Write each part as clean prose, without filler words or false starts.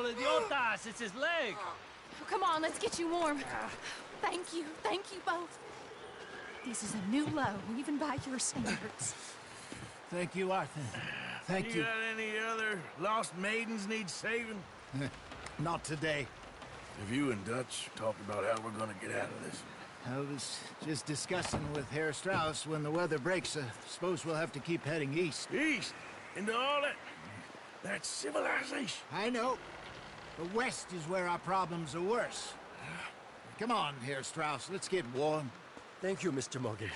idiotas! It's his leg! Oh, come on, let's get you warm. Thank you both. This is a new low, even by your standards. Thank you, Arthur. Thank you. You got any other lost maidens need saving? Not today. Have you and Dutch talked about how we're gonna get out of this? I was just discussing with Herr Strauss when the weather breaks. Suppose we'll have to keep heading east. East? Into all that civilization? I know. The west is where our problems are worse. Come on, Herr Strauss, let's get warm. Thank you, Mr. Morgan.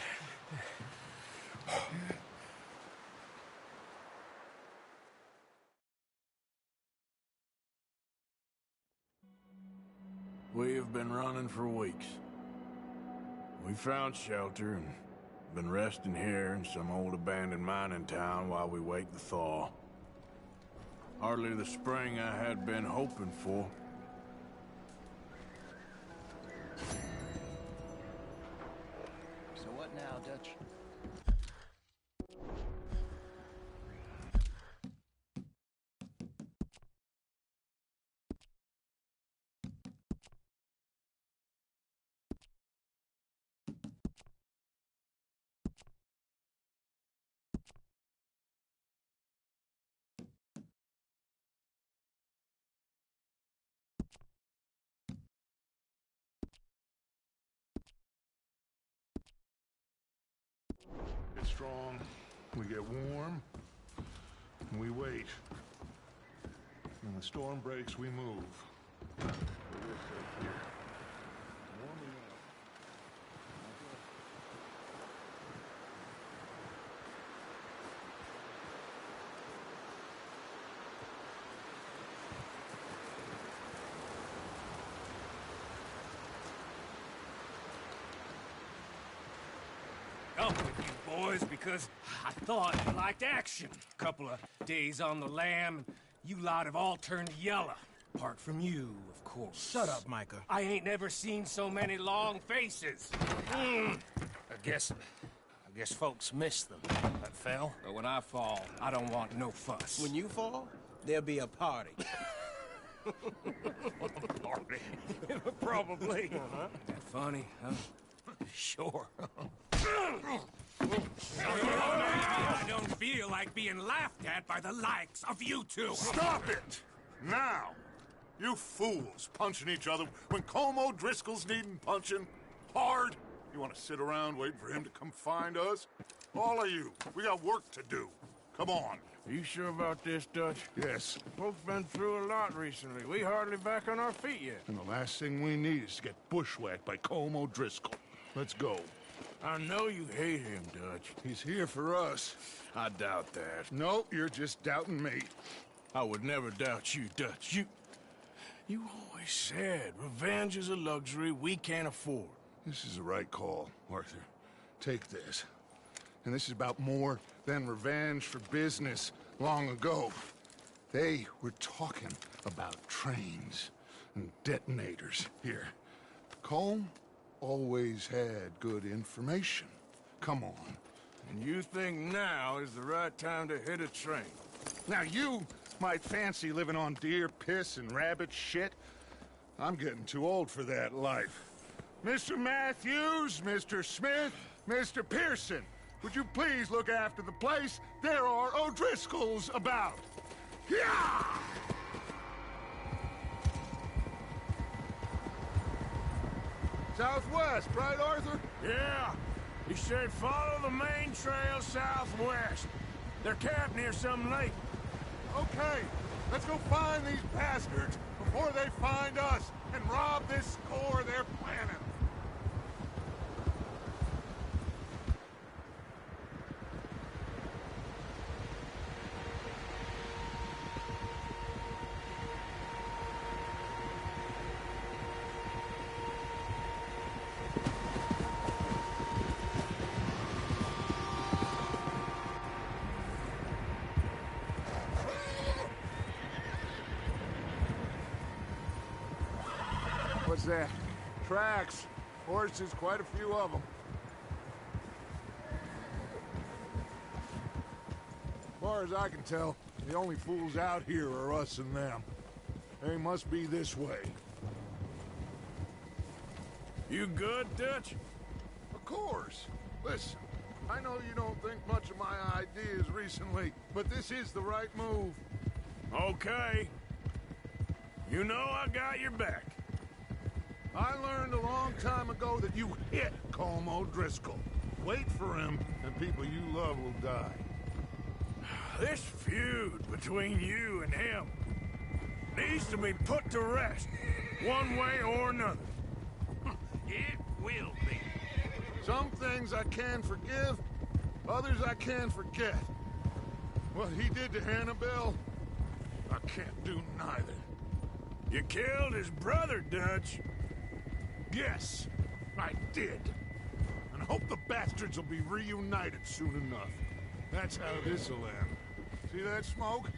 We have been running for weeks. We found shelter and been resting here in some old abandoned mining town while we wait the thaw. Hardly the spring I had been hoping for. So what now, Dutch? Get strong, we get warm, and we wait. When the storm breaks, we move. We're safe here. Warming up. Up with you boys because I thought you liked action. Couple of days on the lam, you lot have all turned yellow. Apart from you, of course. Shut up, Micah. I ain't never seen so many long faces. I guess folks miss them. That fell. But when I fall, I don't want no fuss. When you fall, there'll be a party. Party? Probably. That funny, huh? Sure. I don't feel like being laughed at by the likes of you two. Stop it! Now! You fools punching each other when Como Driscoll's needing punching hard. You want to sit around waiting for him to come find us? All of you, we got work to do. Come on. Are you sure about this, Dutch? Yes. Both been through a lot recently. We hardly back on our feet yet. And the last thing we need is to get bushwhacked by Como Driscoll. Let's go. I know you hate him, Dutch. He's here for us. I doubt that. No, you're just doubting me. I would never doubt you, Dutch. You always said revenge is a luxury we can't afford. This is the right call, Arthur. Take this. And this is about more than revenge for business long ago. They were talking about trains and detonators here. Colm always had good information. Come on. And you think now is the right time to hit a train? Now you might fancy living on deer piss and rabbit shit. I'm getting too old for that life. Mr. Matthews, Mr. Smith, Mr. Pearson, would you please look after the place? There are O'Driscolls about. Yeah! Southwest, right, Arthur? Yeah. He said follow the main trail southwest. They're camped near some lake. Okay, let's go find these bastards before they find us and rob this score they're planning. What's that? Tracks. Horses, quite a few of them. As far as I can tell, the only fools out here are us and them. They must be this way. You good, Dutch? Of course. Listen, I know you don't think much of my ideas recently, but this is the right move. Okay. You know I got your back. I learned a long time ago that you hit Colm O'Driscoll. Wait for him, and people you love will die. This feud between you and him needs to be put to rest, one way or another. It will be. Some things I can forgive, others I can forget. What he did to Annabelle, I can't do neither. You killed his brother, Dutch. Yes, I did. And I hope the bastards will be reunited soon enough. That's how this'll end. See that smoke?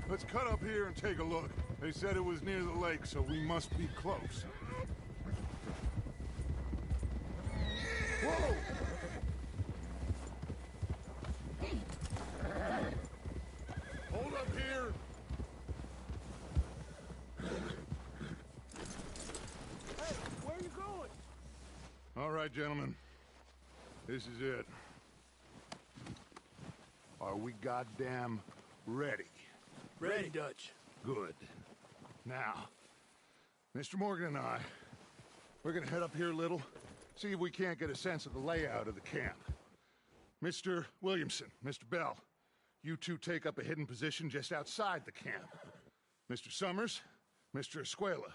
Let's cut up here and take a look. They said it was near the lake, so we must be close. Whoa! Hold up here! Hey, where you going? All right, gentlemen. This is it. Are we goddamn ready? Ready, Dutch. Good. Now, Mr. Morgan and I, we're gonna head up here a little, see if we can't get a sense of the layout of the camp. Mr. Williamson, Mr. Bell, you two take up a hidden position just outside the camp. Mr. Summers, Mr. Escuela,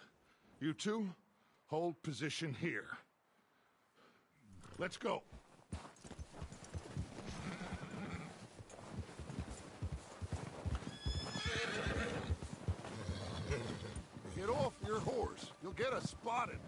you two hold position here. Let's go. Get off your horse. You'll get us spotted.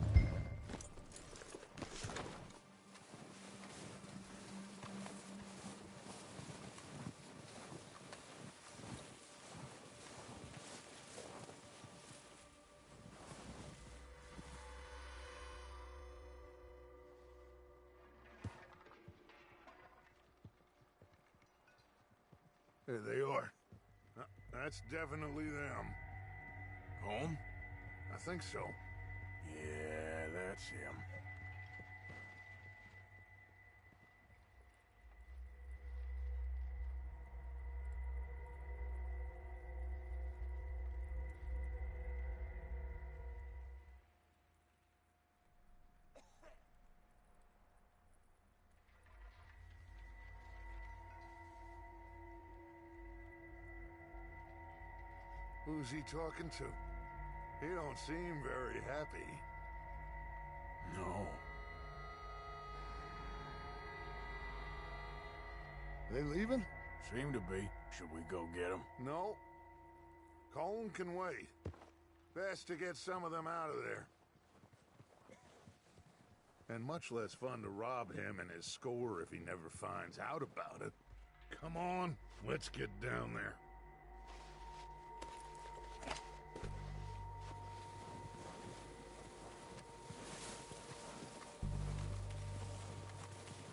There they are. That's definitely them. Home? I think so. Yeah, that's him. Who's he talking to? He don't seem very happy. No. They leaving? Seem to be. Should we go get him? No. Colm can wait. Best to get some of them out of there. And much less fun to rob him and his score if he never finds out about it. Come on, let's get down there.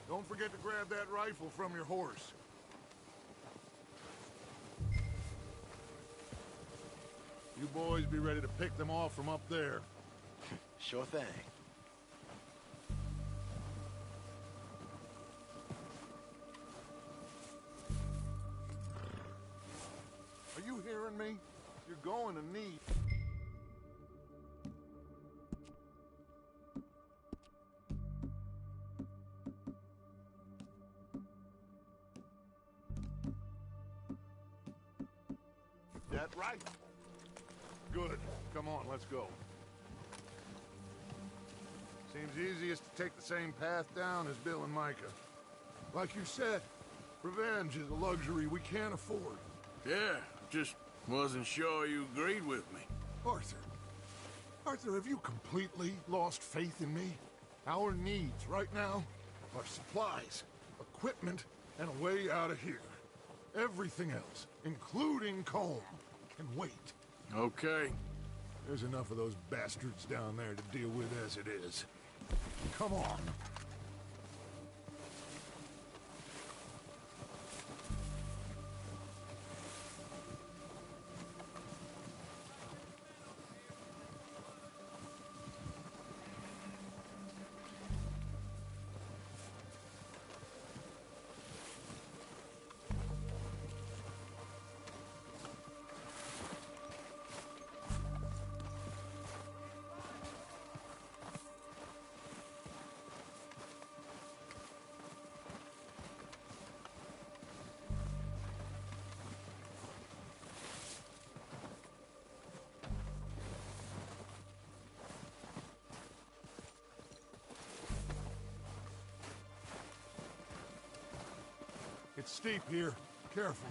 Don't forget to grab that rifle from your horse. You boys be ready to pick them off from up there. Sure thing. Are you hearing me? You're going to need... That right? Good. Come on, let's go. Seems easiest to take the same path down as Bill and Micah. Like you said, revenge is a luxury we can't afford. Yeah, just wasn't sure you agreed with me. Arthur. Arthur, have you completely lost faith in me? Our needs right now are supplies, equipment, and a way out of here. Everything else, including Colm, can wait. Okay. There's enough of those bastards down there to deal with as it is. Come on. It's steep here. Careful.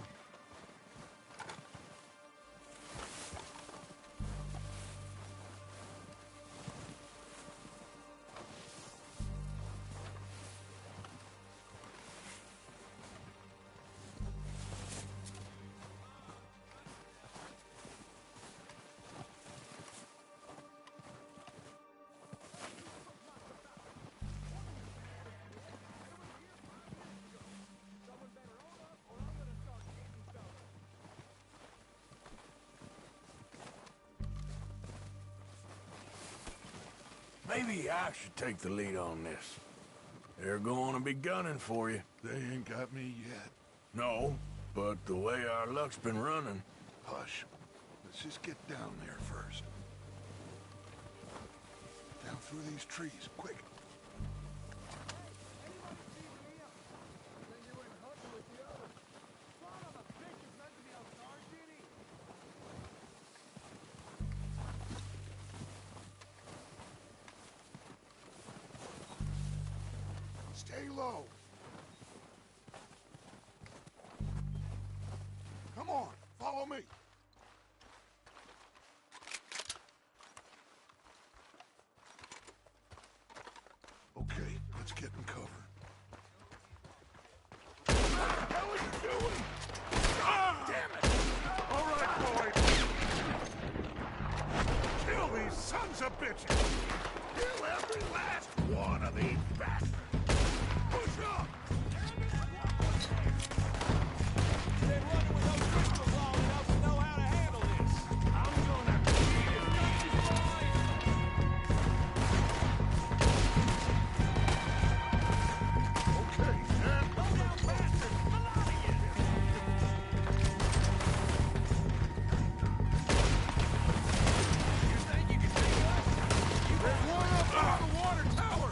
Maybe I should take the lead on this. They're going to be gunning for you. They ain't got me yet. No, but the way our luck's been running... Hush. Let's just get down there first. Down through these trees, quick. Stay low. Come on, follow me. Okay, let's get in cover. What the hell are you doing? Ah, damn it! All right, boys. Kill these sons of bitches. Kill every last one of these bastards. Push up! They're running with those crystals long enough to know how to handle this. I'm gonna Okay, and go down faster! You think you can take us? There's one up on the water tower!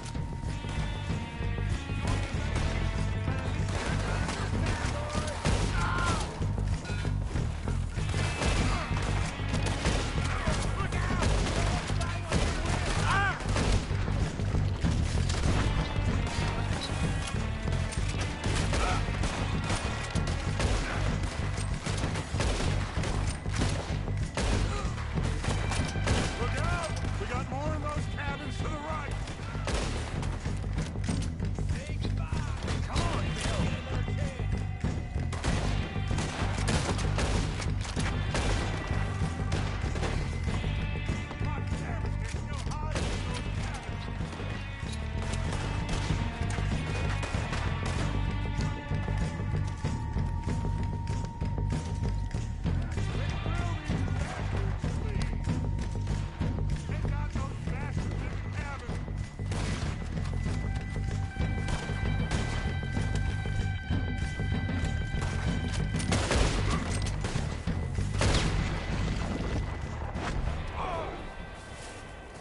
Look out! We got more in those cabins to the right! Say goodbye. Come on, Bill. Get another chance. God damn it, there's no hiding in those cabins! Take out those bastards in the cabin!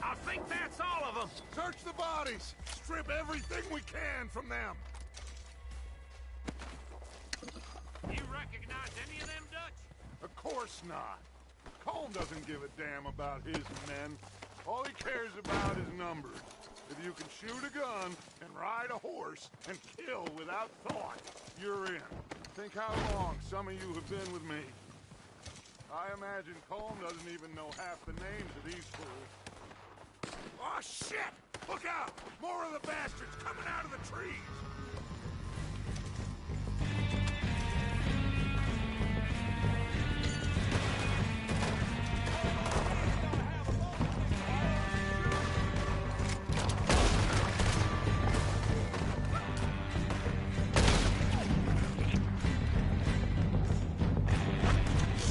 I think that's all of them. Search the bodies! Strip everything we can from them! You recognize any of them, Dutch? Of course not. Colm doesn't give a damn about his men. All he cares about is numbers. If you can shoot a gun and ride a horse and kill without thought, you're in. Think how long some of you have been with me. I imagine Colm doesn't even know half the names of these fools. Oh, shit! Look out! More of the bastards coming out of the trees!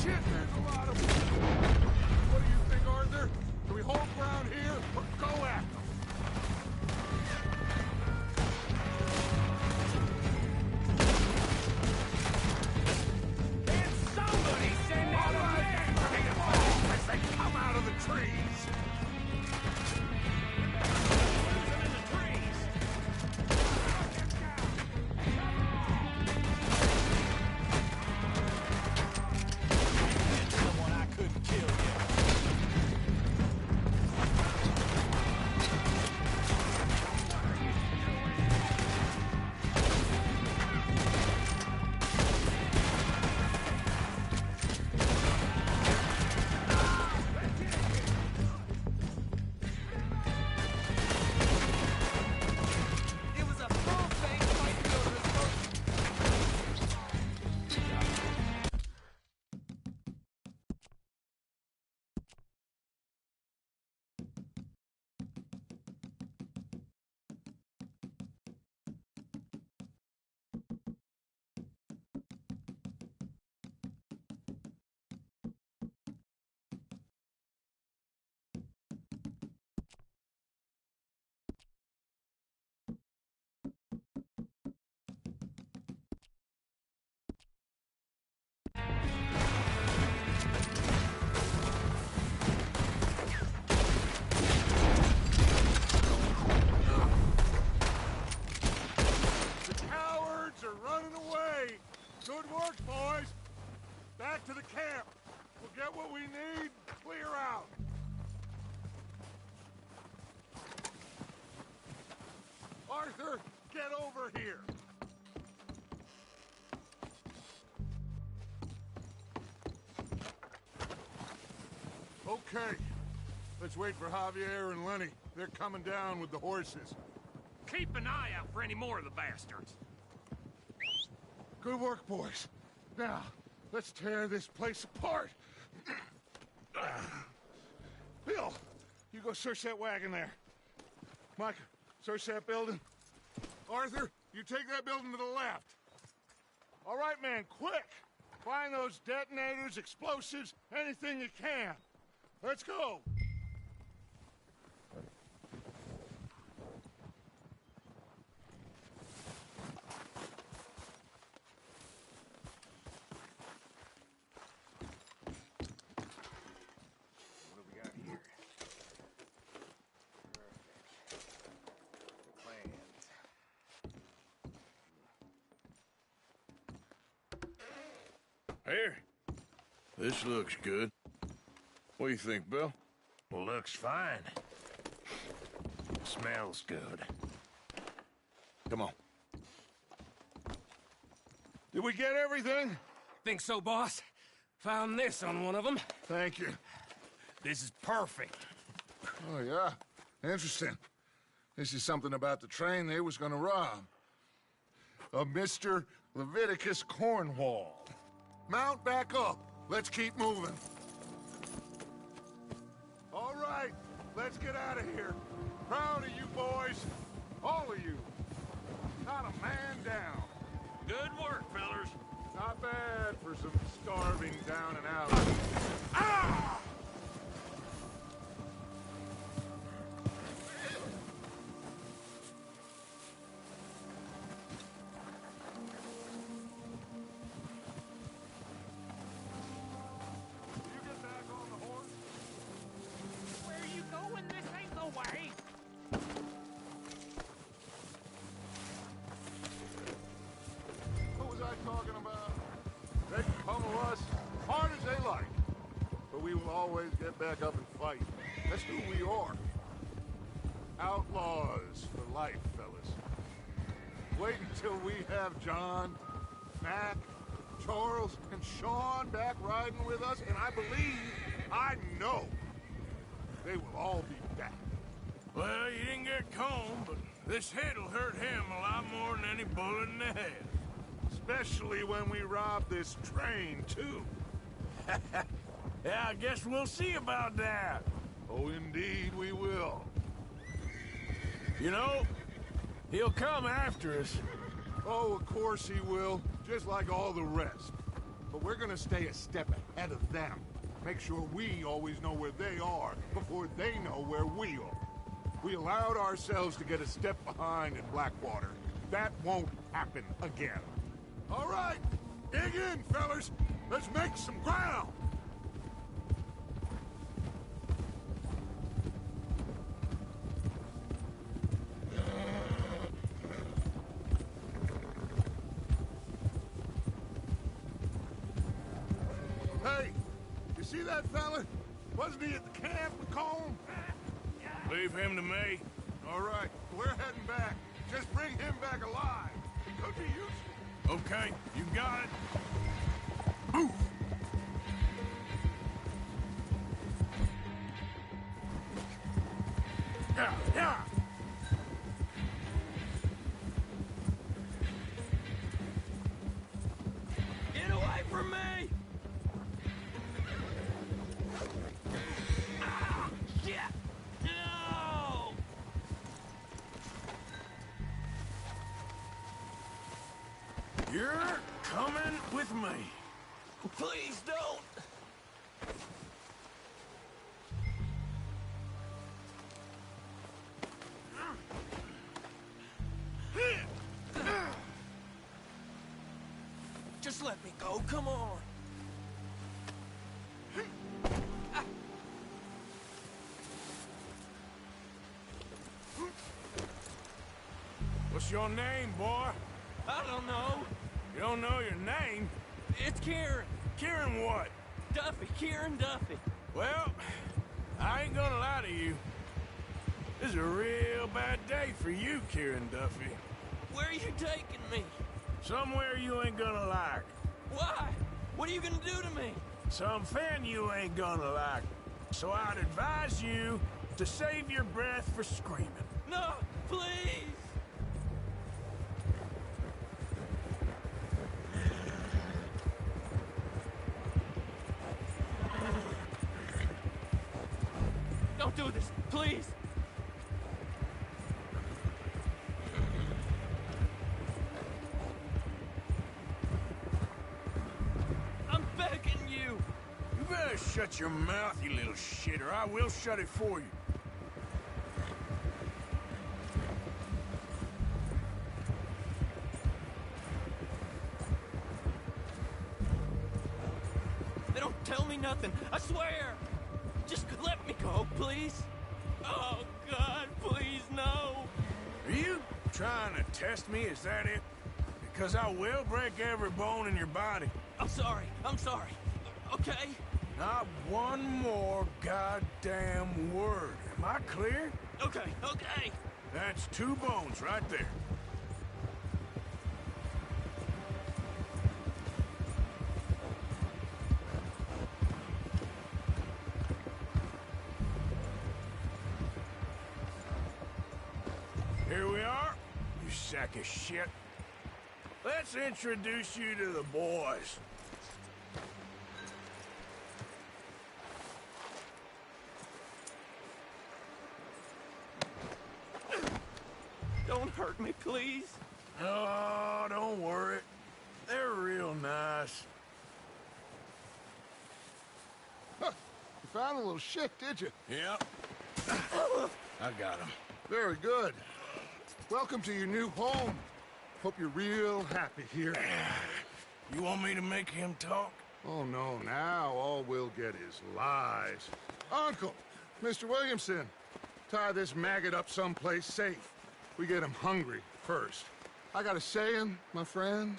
Shit, there's a lot of them. What do you think, Arthur? Do we hold ground here or go at them? over here. Okay. Let's wait for Javier and Lenny. They're coming down with the horses. Keep an eye out for any more of the bastards. Good work, boys. Now, let's tear this place apart. Bill, you go search that wagon there. Mike, search that building. Arthur, you take that building to the left. All right, man, quick. Find those detonators, explosives, anything you can. Let's go. Here. This looks good. What do you think, Bill? Looks fine. Smells good. Come on. Did we get everything? Think so, boss? Found this on one of them. Thank you. This is perfect. Oh, yeah? Interesting. This is something about the train they was gonna rob. A Mr. Leviticus Cornwall. Mount back up. Let's keep moving. All right, let's get out of here. Proud of you boys. All of you. Not a man down. Good work, fellers. Not bad for some starving down and out. Ah! You get back on the horse? Where are you going? This ain't the way. What was I talking about? They can pummel us hard as they like. But we will always get back up and fight. That's who we are. Outlaws for life, fellas. Wait until we have John, Mac, Charles, and Sean back riding with us, and I know, they will all be back. Well, you didn't get Combe, but this hit'll hurt him a lot more than any bullet in the head. Especially when we rob this train, too. Yeah, I guess we'll see about that. Oh, indeed we will. You know, he'll come after us. Oh, of course he will, just like all the rest. But we're gonna stay a step ahead of them. Make sure we always know where they are before they know where we are. We allowed ourselves to get a step behind in Blackwater. That won't happen again. All right, dig in, fellas. Let's make some ground. Hey, you see that fella? Wasn't he at the camp with Colm? Leave him to me. All right, we're heading back. Just bring him back alive. It could be useful. Okay, you got it. Move! Yeah, yeah. Get away from me! Ah, shit! No! You're coming with me. Please don't! Just let me go, come on. What's your name, boy? I don't know. You don't know your name? It's Kieran. Kieran what? Duffy, Kieran Duffy. Well, I ain't gonna lie to you. This is a real bad day for you, Kieran Duffy. Where are you taking me? Somewhere you ain't gonna like. Why? What are you gonna do to me? Something you ain't gonna like. So I'd advise you to save your breath for screaming. No, please! Don't do this, please! I'm begging you! You better shut your mouth, you little shit, or I will shut it for you. They don't tell me nothing, I swear! Just let me go, please! Oh, God, please, no! Are you trying to test me, is that it? Because I will break every bone in your body. I'm sorry, okay? Not one more goddamn word. Am I clear? Okay. That's 2 bones right there. Here we are, you sack of shit. Let's introduce you to the boys. Don't hurt me, please. Oh, don't worry. They're real nice. Huh. You found a little shit, did you? Yep. I got him. Very good. Welcome to your new home. Hope you're real happy here. You want me to make him talk? Oh, no, now all we'll get is lies. Uncle, Mr. Williamson, tie this maggot up someplace safe. We get him hungry first. I got a saying, my friend.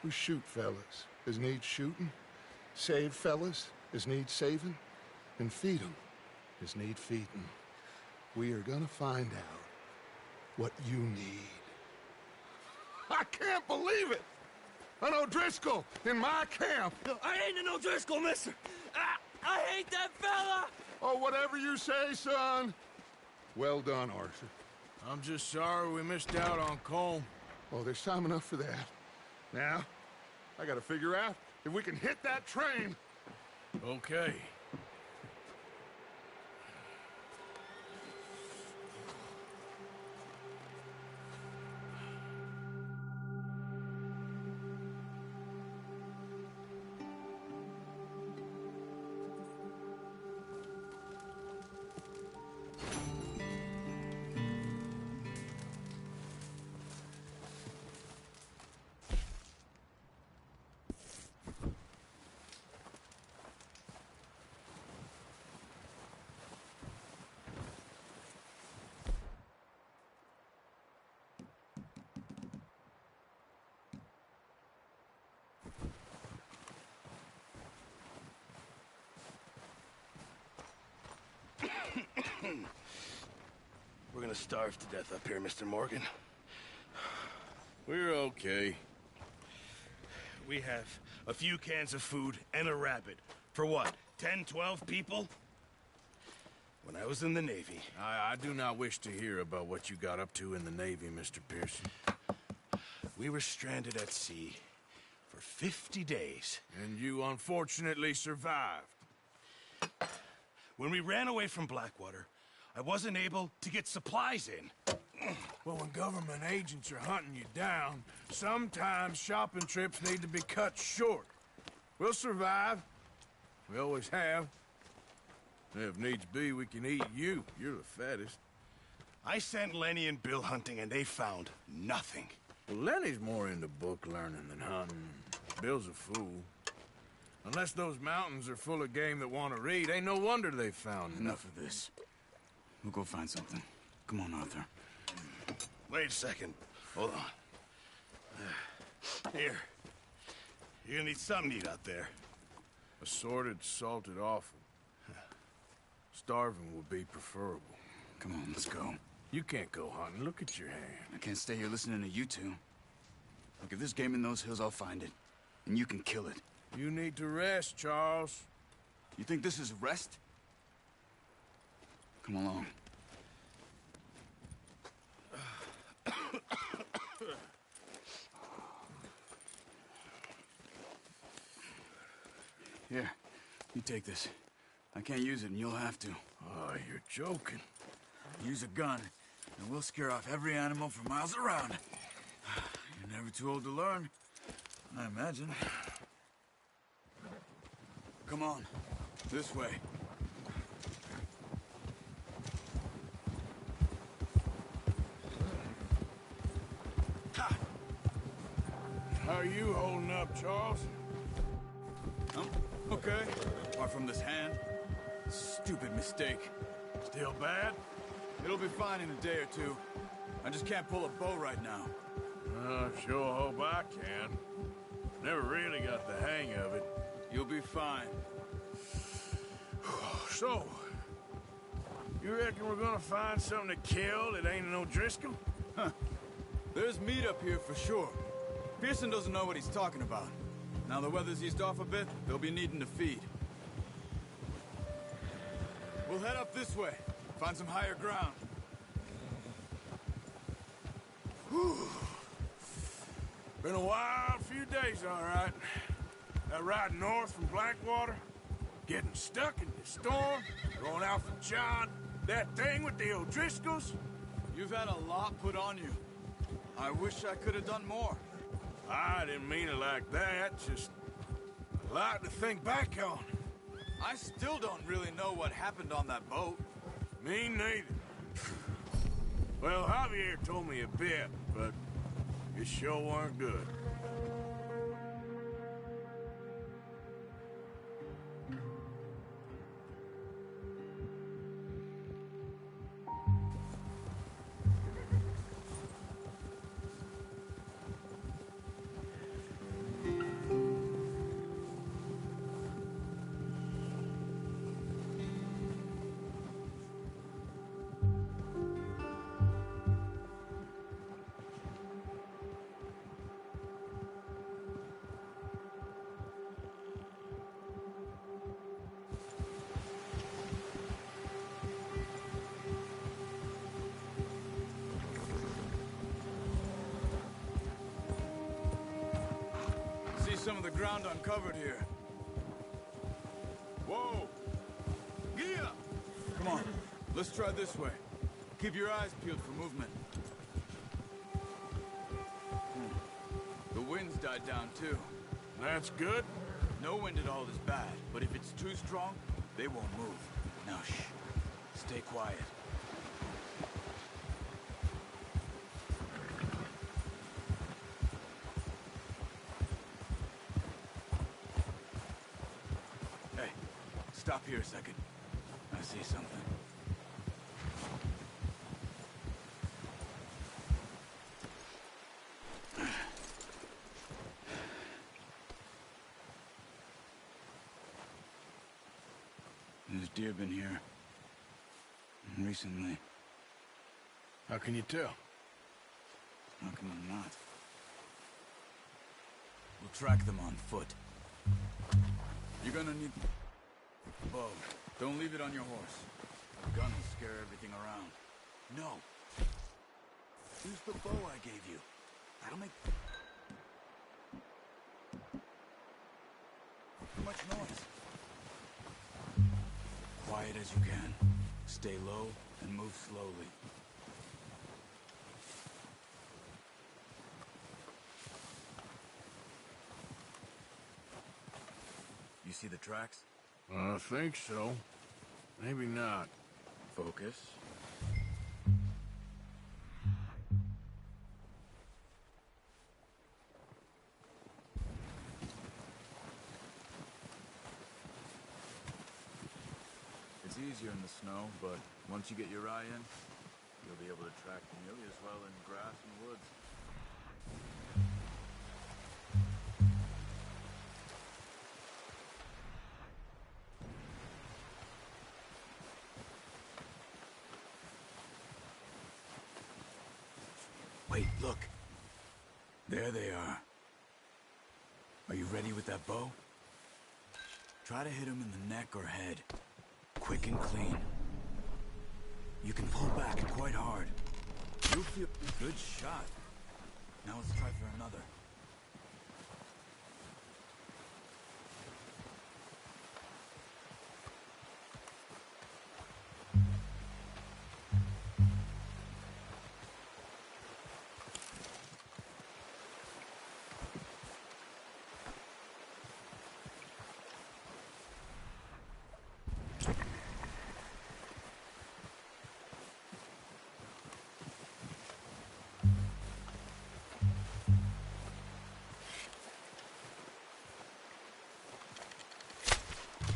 We shoot fellas as need shooting, save fellas as need saving, and feed 'em as need feeding. We are gonna find out what you need. I can't believe it! An O'Driscoll in my camp! I ain't an O'Driscoll, mister! I hate that fella! Oh, whatever you say, son. Well done, Arthur. I'm just sorry we missed out on Colm. Oh, there's time enough for that. Now, I gotta figure out if we can hit that train. Okay. We're gonna starve to death up here, Mr. Morgan. We're okay. We have a few cans of food and a rabbit. For what, 10, 12 people? When I was in the Navy... I do not wish to hear about what you got up to in the Navy, Mr. Pearson. We were stranded at sea for 50 days. And you unfortunately survived. When we ran away from Blackwater, I wasn't able to get supplies in. Well, when government agents are hunting you down, sometimes shopping trips need to be cut short. We'll survive. We always have. If needs be, we can eat you. You're the fattest. I sent Lenny and Bill hunting, and they found nothing. Well, Lenny's more into book learning than hunting. Bill's a fool. Unless those mountains are full of game that want to read, ain't no wonder they found Enough of this. We'll go find something. Come on, Arthur. Wait a second. Hold on. Here. You're gonna need something to eat out there. Assorted, salted offal. Starving would be preferable. Come on, let's go. You can't go hunting. Look at your hand. I can't stay here listening to you two. Look, if there's game in those hills, I'll find it. And you can kill it. You need to rest, Charles. You think this is rest? Come along. Here, you take this. I can't use it, and you'll have to. Oh, you're joking. Use a gun, and we'll scare off every animal for miles around. You're never too old to learn, I imagine. Come on, this way. How are you holding up, Charles? Okay. Apart from this hand, stupid mistake. Still bad? It'll be fine in a day or two. I just can't pull a bow right now. I sure hope I can. Never really got the hang of it. You'll be fine. So, you reckon we're gonna find something to kill that ain't no Driscoll? Huh. There's meat up here for sure. Pearson doesn't know what he's talking about. Now the weather's eased off a bit, they'll be needing to feed. We'll head up this way. Find some higher ground. Whew. Been a wild few days, all right. That ride north from Blackwater, getting stuck in the storm, going out for John, that thing with the O'Driscolls. You've had a lot put on you. I wish I could have done more. I didn't mean it like that, just a lot to think back on. I still don't really know what happened on that boat. Me neither. Well, Javier told me a bit, but it sure weren't good. Some of the ground uncovered here. Whoa! Gia! Come on, let's try this way. Keep your eyes peeled for movement. The wind's died down too. That's good. No wind at all is bad, but if it's too strong, they won't move. Now shh. Stay quiet. Stop here a second. I see something. There's deer been here. Recently. How can you tell? How can I not? We'll track them on foot. You're gonna need... bow. Don't leave it on your horse. The gun will scare everything around. No. Use the bow I gave you. That'll make... too much noise. Quiet as you can. Stay low and move slowly. You see the tracks? I think so. Maybe not. Focus. It's easier in the snow, but once you get your eye in, you'll be able to track nearly as well in grass and woods. Wait, look. There they are. Are you ready with that bow? Try to hit him in the neck or head. Quick and clean. You can pull back quite hard. You'll feel good shot. Now let's try for another.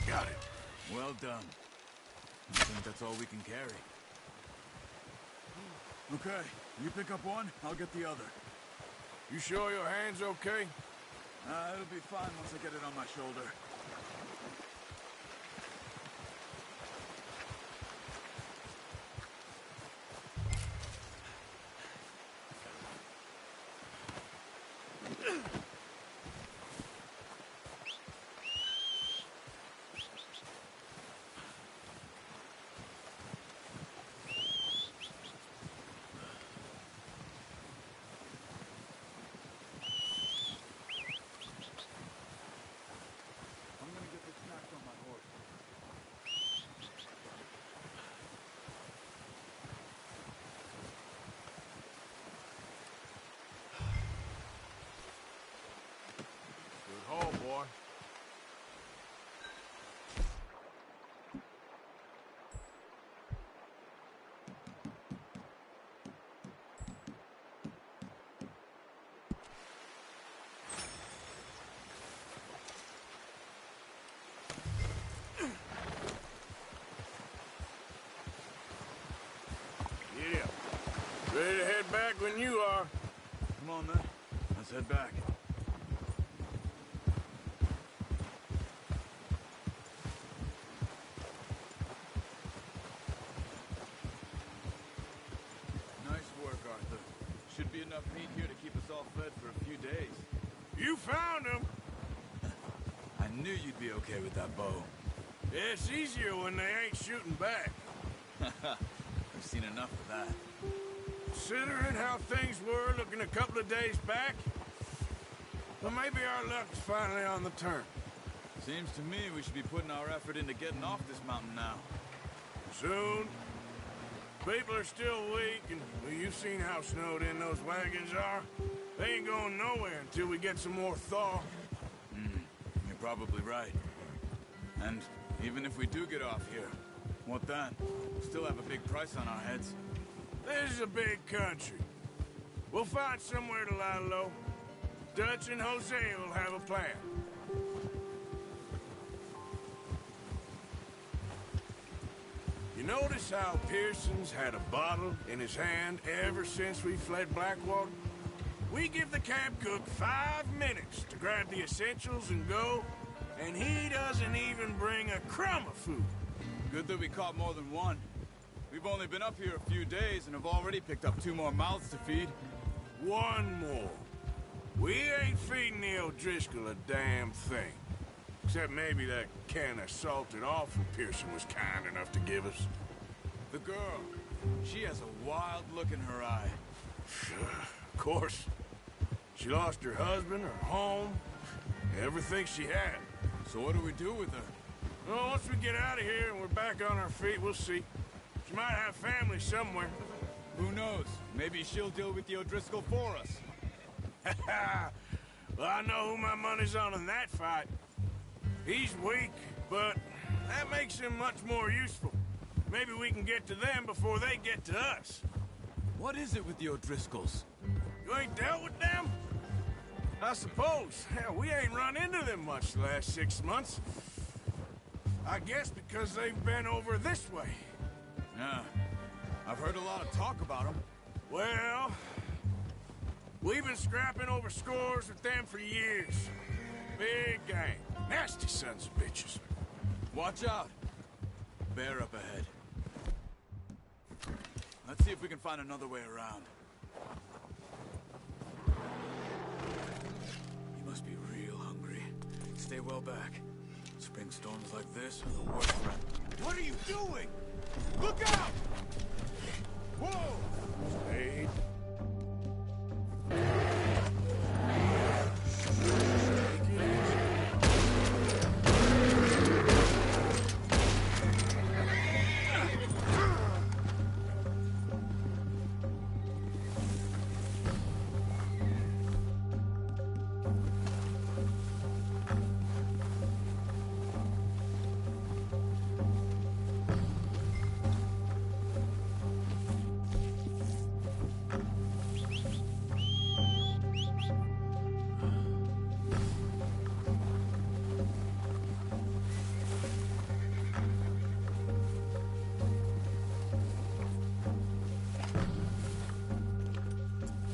Got it. Well done. I think that's all we can carry. Okay, you pick up one, I'll get the other. You sure your hand's okay? It'll be fine once I get it on my shoulder. Oh, boy. Yeah. Ready to head back when you are. Come on, then. Let's head back. Nice work, Arthur. Should be enough meat here to keep us all fed for a few days. You found him. I knew you'd be okay with that bow. It's easier when they ain't shooting back. I've seen enough of that. Considering how things were looking a couple of days back, well, maybe our luck's finally on the turn. Seems to me we should be putting our effort into getting off this mountain now. Soon. People are still weak, and well, you've seen how snowed in those wagons are. They ain't going nowhere until we get some more thaw. You're probably right. And even if we do get off here, what then? We'll still have a big price on our heads. This is a big country. We'll find somewhere to lie low. Dutch and Jose will have a plan. You notice how Pearson's had a bottle in his hand ever since we fled Blackwater? We give the camp cook 5 minutes to grab the essentials and go, and he doesn't even bring a crumb of food. Good that we caught more than one. We've only been up here a few days and have already picked up 2 more mouths to feed. One more. We ain't feeding the O'Driscoll a damn thing. Except maybe that can of salted offal Pearson was kind enough to give us. The girl, she has a wild look in her eye. Of course. She lost her husband, her home, everything she had. So what do we do with her? Well, once we get out of here and we're back on our feet, we'll see. She might have family somewhere. Who knows? Maybe she'll deal with the O'Driscoll for us. Well, I know who my money's on in that fight. He's weak, but that makes him much more useful. Maybe we can get to them before they get to us. What is it with the O'Driscolls? You ain't dealt with them? I suppose. Hell, we ain't run into them much the last 6 months. I guess because they've been over this way. Yeah, I've heard a lot of talk about them. Well, we've been scrapping over scores with them for years. Big gang. Nasty sons of bitches. Watch out. Bear up ahead. Let's see if we can find another way around. Stay well back. Spring storms like this are the worst threat. What are you doing? Look out! Whoa! Hey.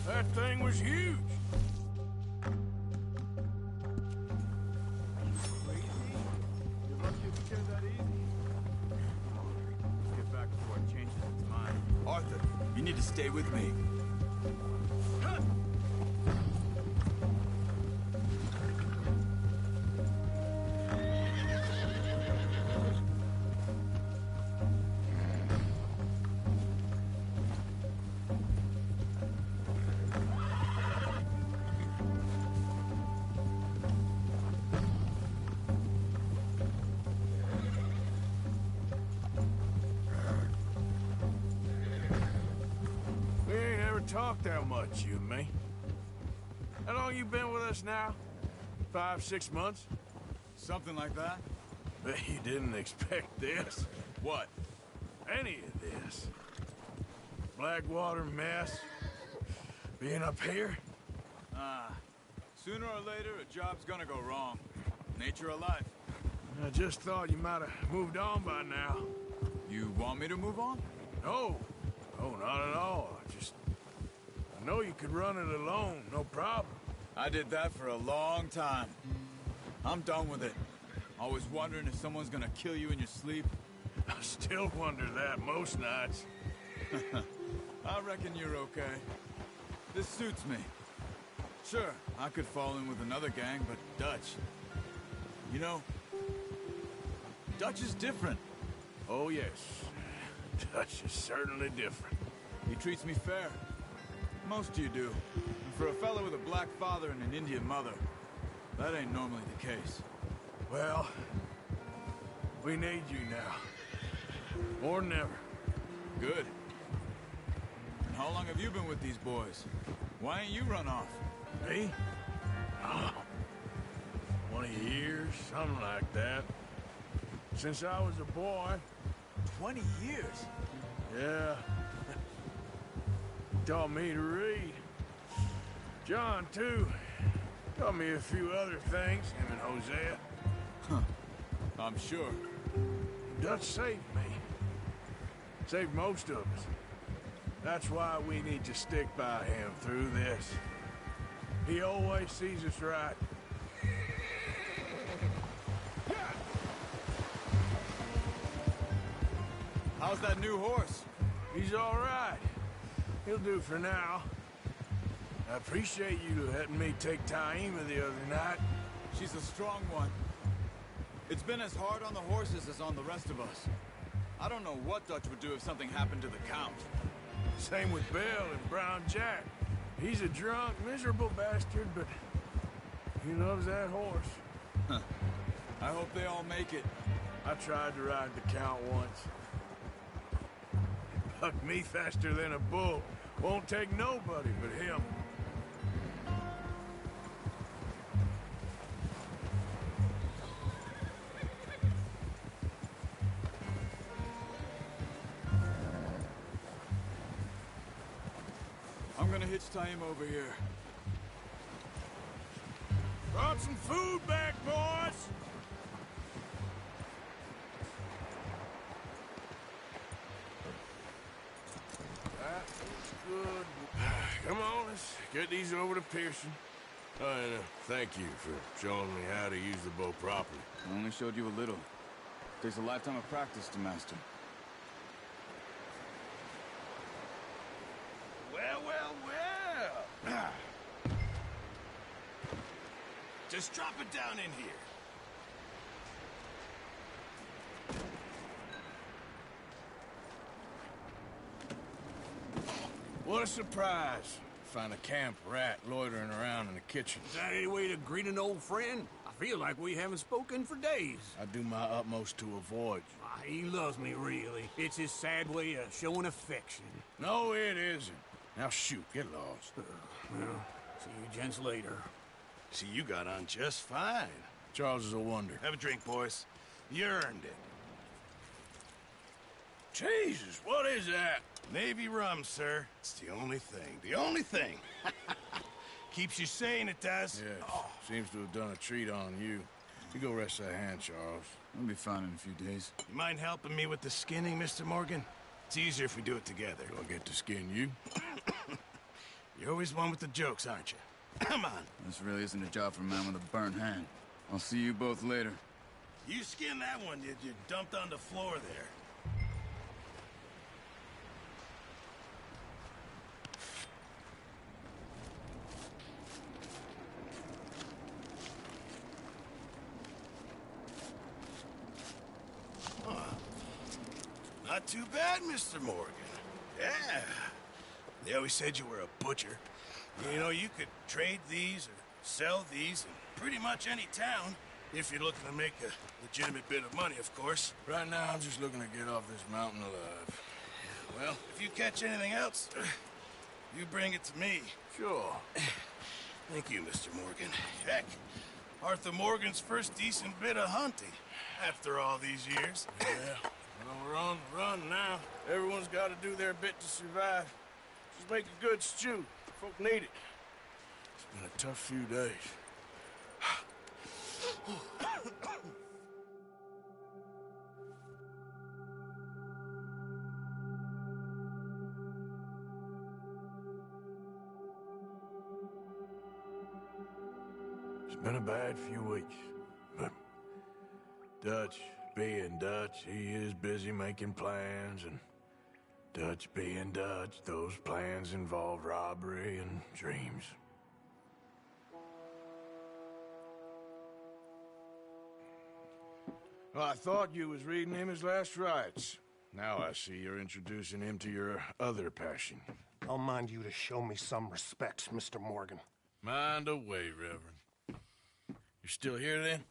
That thing was huge. Crazy? You're lucky it became that easy. Come on, let's get back before it changes its mind. Arthur, you need to stay with me. We ain't ever talked that much, you and me. How long you been with us now? 5, 6 months? Something like that? Bet you didn't expect this. What? Any of this. Blackwater mess. Being up here. Sooner or later, a job's gonna go wrong. Nature of life. I just thought you might have moved on by now. You want me to move on? No. No, not at all. I know you could run it alone, no problem. I did that for a long time. I'm done with it. Always wondering if someone's gonna kill you in your sleep. I still wonder that most nights. I reckon you're okay. This suits me. Sure, I could fall in with another gang, but Dutch... You know, Dutch is different. Oh, yes. Dutch is certainly different. He treats me fair. Most of you do. And for a fellow with a black father and an Indian mother, that ain't normally the case. Well, we need you now. More than ever. Good. And how long have you been with these boys? Why ain't you run off? Me? Oh, 20 years, something like that. Since I was a boy. 20 years? Yeah. Taught me to read. John, too. Taught me a few other things, him and Hosea. Huh. I'm sure. Dutch saved me. Saved most of us. That's why we need to stick by him through this. He always sees us right. How's that new horse? He's all right. He'll do for now. I appreciate you letting me take Taima the other night. She's a strong one. It's been as hard on the horses as on the rest of us. I don't know what Dutch would do if something happened to the Count. Same with Bill and Brown Jack. He's a drunk, miserable bastard, but he loves that horse. Huh. I hope they all make it. I tried to ride the Count once. Bucked me faster than a bull. Won't take nobody but him. I'm gonna hitch Taima over here. Brought some food back, boys! That's good. Come on, let's get these over to Pearson. Oh, and thank you for showing me how to use the bow properly. I only showed you a little. Takes a lifetime of practice to master. Well, well, well. Just drop it down in here. What a surprise. Find a camp rat loitering around in the kitchen. Is that any way to greet an old friend? I feel like we haven't spoken for days. I do my utmost to avoid you. He loves me, really. It's his sad way of showing affection. No, it isn't. Now shoot, get lost. Well, see you gents later. See, you got on just fine. Charles is a wonder. Have a drink, boys. You earned it. Jesus, what is that? Navy rum, sir. It's the only thing. The only thing. Keeps you sane, it does. Yeah, seems to have done a treat on you. You go rest that hand, Charles. I'll be fine in a few days. You mind helping me with the skinning, Mr. Morgan? It's easier if we do it together. Do I get to skin you? You're always one with the jokes, aren't you? Come on. This really isn't a job for a man with a burnt hand. I'll see you both later. You skinned that one, did you? Dumped on the floor there. Not too bad, Mr. Morgan. Yeah. They always said you were a butcher. You know, you could trade these or sell these in pretty much any town, if you're looking to make a legitimate bit of money, of course. Right now, I'm just looking to get off this mountain alive. Well, if you catch anything else, you bring it to me. Sure. Thank you, Mr. Morgan. Heck, Arthur Morgan's first decent bit of hunting after all these years. Yeah. Well, we're on the run now. Everyone's got to do their bit to survive. Just make a good stew. Folk need it. It's been a tough few days. It's been a bad few weeks, but Dutch being Dutch, he is busy making plans, and Dutch being Dutch, those plans involve robbery and dreams. Well, I thought you was reading him his last rites. Now I see you're introducing him to your other passion. I'll mind you to show me some respect, Mr. Morgan. Mind away, Reverend. You're still here, then?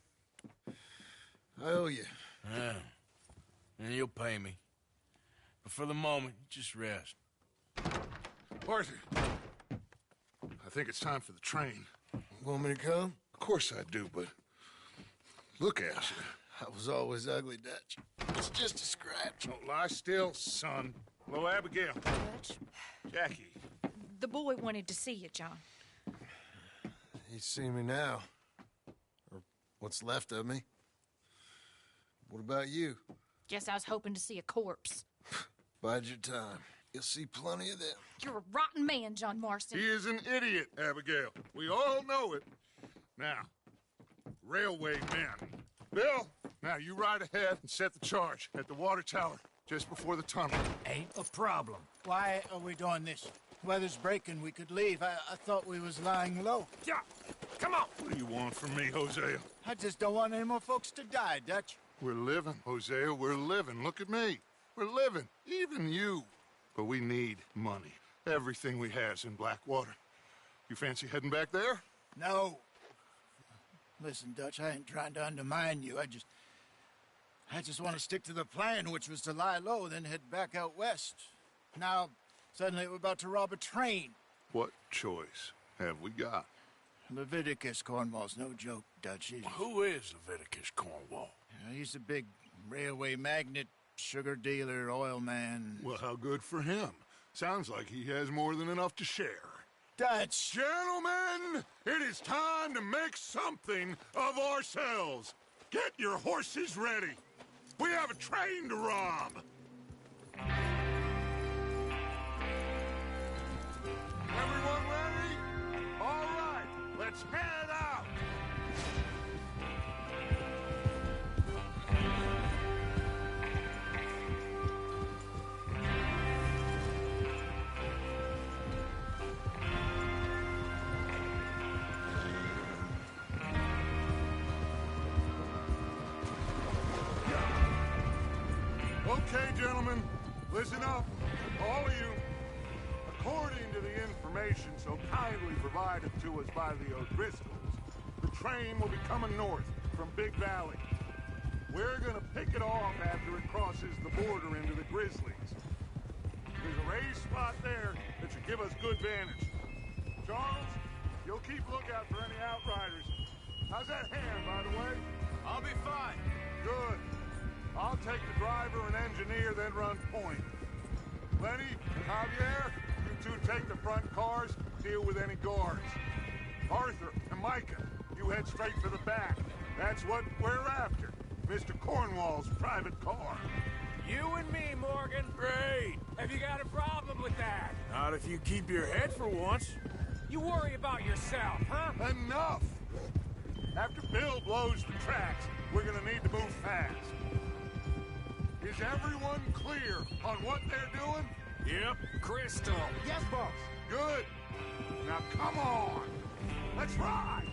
I owe you. Yeah. And you'll pay me. But for the moment, just rest. Arthur, I think it's time for the train. Want me to come? Of course I do, but look at you. I was always ugly, Dutch. It's just a scratch. Don't lie still, son. Hello, Abigail. Dutch, Jackie. the boy wanted to see you, John. He's seen me now. Or what's left of me. What about you? Guess I was hoping to see a corpse. Bide your time. You'll see plenty of them. You're a rotten man, John Marston. He is an idiot, Abigail. We all know it. Now, railway men. Bill, now you ride ahead and set the charge at the water tower just before the tunnel. Ain't a problem. Why are we doing this? Weather's breaking. We could leave. I thought we was lying low. Yeah, come on. What do you want from me, Hosea? I just don't want any more folks to die, Dutch. We're living, Hosea. We're living. Look at me. We're living. Even you. But we need money. Everything we has in Blackwater. You fancy heading back there? No. Listen, Dutch, I ain't trying to undermine you. I just want to stick to the plan, which was to lie low, then head back out west. Now, suddenly we're about to rob a train. What choice have we got? Leviticus Cornwall's no joke, Dutch. Who is Leviticus Cornwall? He's a big railway magnate, sugar dealer, oil man. Well, how good for him. Sounds like he has more than enough to share. Dutch! Gentlemen, it is time to make something of ourselves. Get your horses ready. We have a train to rob. Everyone ready? All right, let's head out. Okay, gentlemen, listen up, all of you. A According to the information so kindly provided to us by the O'Driscolls, the train will be coming north from Big Valley. We're gonna pick it off after it crosses the border into the Grizzlies. There's a raised spot there that should give us good vantage. Charles, you'll keep lookout for any outriders. How's that hand, by the way? I'll be fine. Good. I'll take the driver and engineer, then run point. Lenny, Javier, you two take the front cars, deal with any guards. Arthur and Micah, you head straight for the back. That's what we're after. Mr. Cornwall's private car. You and me, Morgan. Great. Have you got a problem with that? Not if you keep your head for once. You worry about yourself, huh? Enough! After Bill blows the tracks, we're gonna need to move fast. Is everyone clear on what they're doing? Yep. Crystal. Yes, boss. Good. Now come on. Let's ride.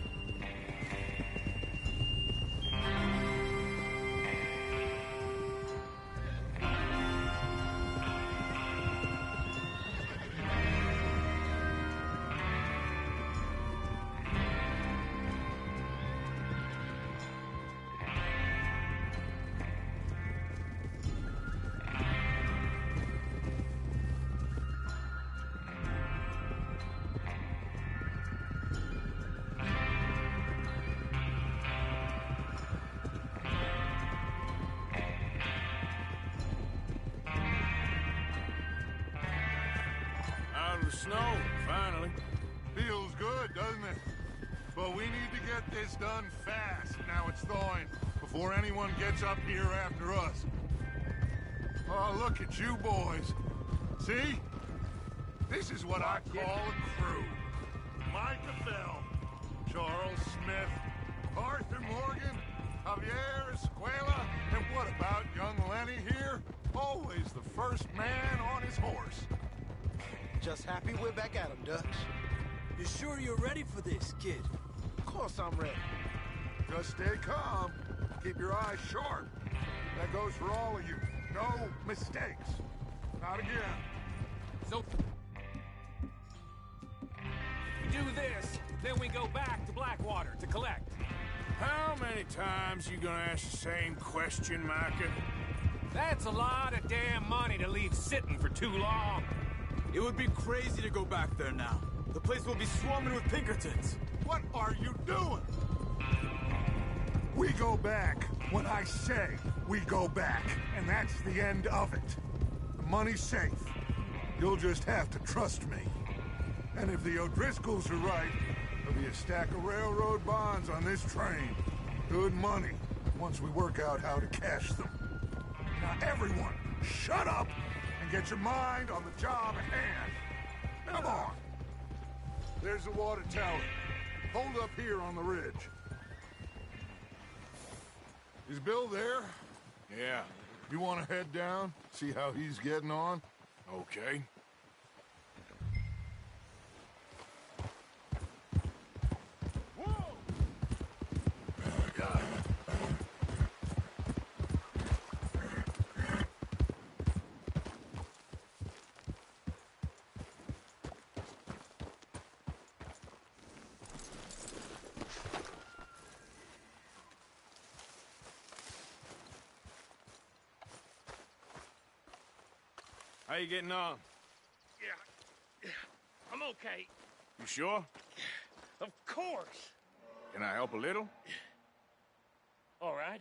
Snow, finally. Feels good, doesn't it? But we need to get this done fast. Now it's thawing, before anyone gets up here after us. Oh, look at you boys. See? This is what I call a crew. Micah Bell, Charles Smith, Arthur Morgan, Javier Escuela, and what about young Lenny here? Always the first man on his horse. Just happy we're back at him, Dutch. You sure you're ready for this, kid? Of course I'm ready. Just stay calm. Keep your eyes sharp. That goes for all of you. No mistakes. Not again. So... we do this, then we go back to Blackwater to collect. How many times you gonna ask the same question, Micah? That's a lot of damn money to leave sitting for too long. It would be crazy to go back there now. The place will be swarming with Pinkertons. What are you doing? We go back when I say we go back, and that's the end of it. The money's safe. You'll just have to trust me. And if the O'Driscolls are right, there'll be a stack of railroad bonds on this train. Good money, once we work out how to cash them. Now everyone, shut up and get your mind on the job at hand. Come on. There's the water tower. Hold up here on the ridge. Is Bill there? Yeah. You want to head down, see how he's getting on? Okay. How you getting on? Yeah, I'm okay. You sure? Of course. Can I help a little? All right.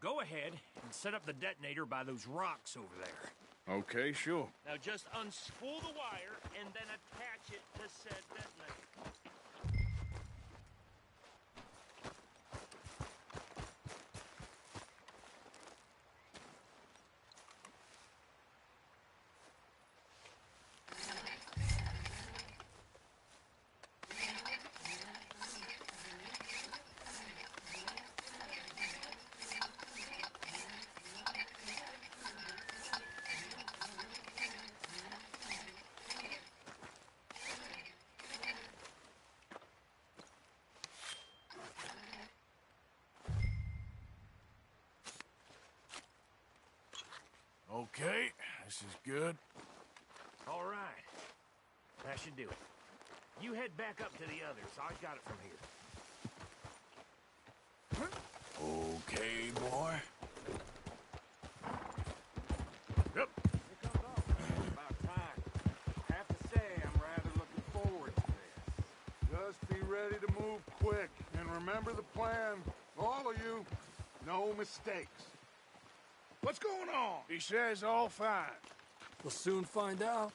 Go ahead and set up the detonator by those rocks over there. Okay, sure. Now just unspool the wire and then attach it to said detonator. Okay, this is good. All right. That should do it. You head back up to the others. I got it from here. Okay, boy. Yep. Here comes off. About time. I have to say, I'm rather looking forward to this. Just be ready to move quick, and remember the plan. All of you, no mistakes. What's going on? He says all fine. We'll soon find out.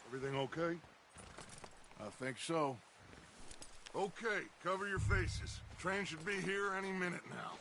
Everything okay? I think so. Okay, cover your faces. Train should be here any minute now.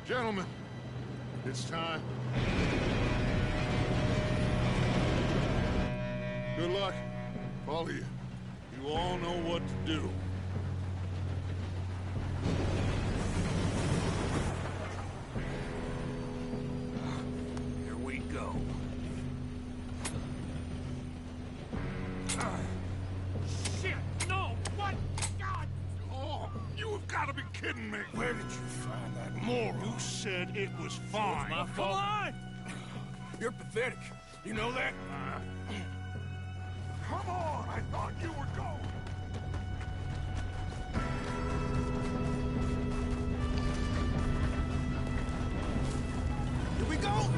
Gentlemen, it's time. Good luck, all of you. You all know what to do. Here we go. Shit! No! What? God! Oh, you have got to be kidding me. Where did you find that moron? You said it was fine. My Come fault. on! You're pathetic. You know that? Come on, I thought you were going. Here we go!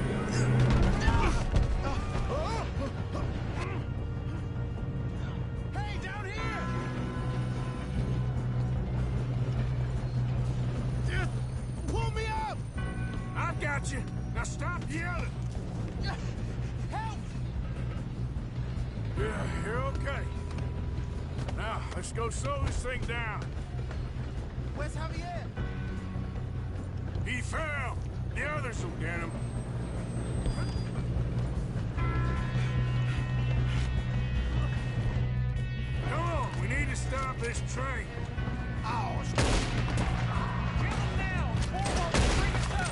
Hey, down here! Pull me up! I've got you. Now stop yelling. Help! Yeah, you're okay. Now, let's go slow this thing down. Where's Javier? He fell. The others will get him. Come on, we need to stop this train. Oh, kill him now! Forward, bring us up!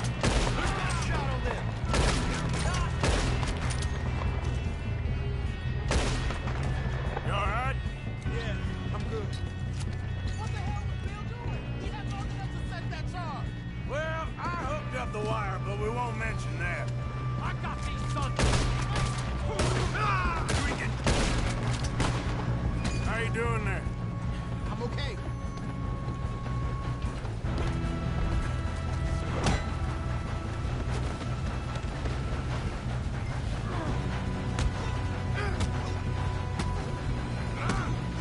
Who's got a shot on them? You all right? Yeah, I'm good. What the hell was Bill doing? He had long enough to set that charge. Well, I hooked up the wire, but we won't mention that. I got these sons. How you doing there? I'm okay.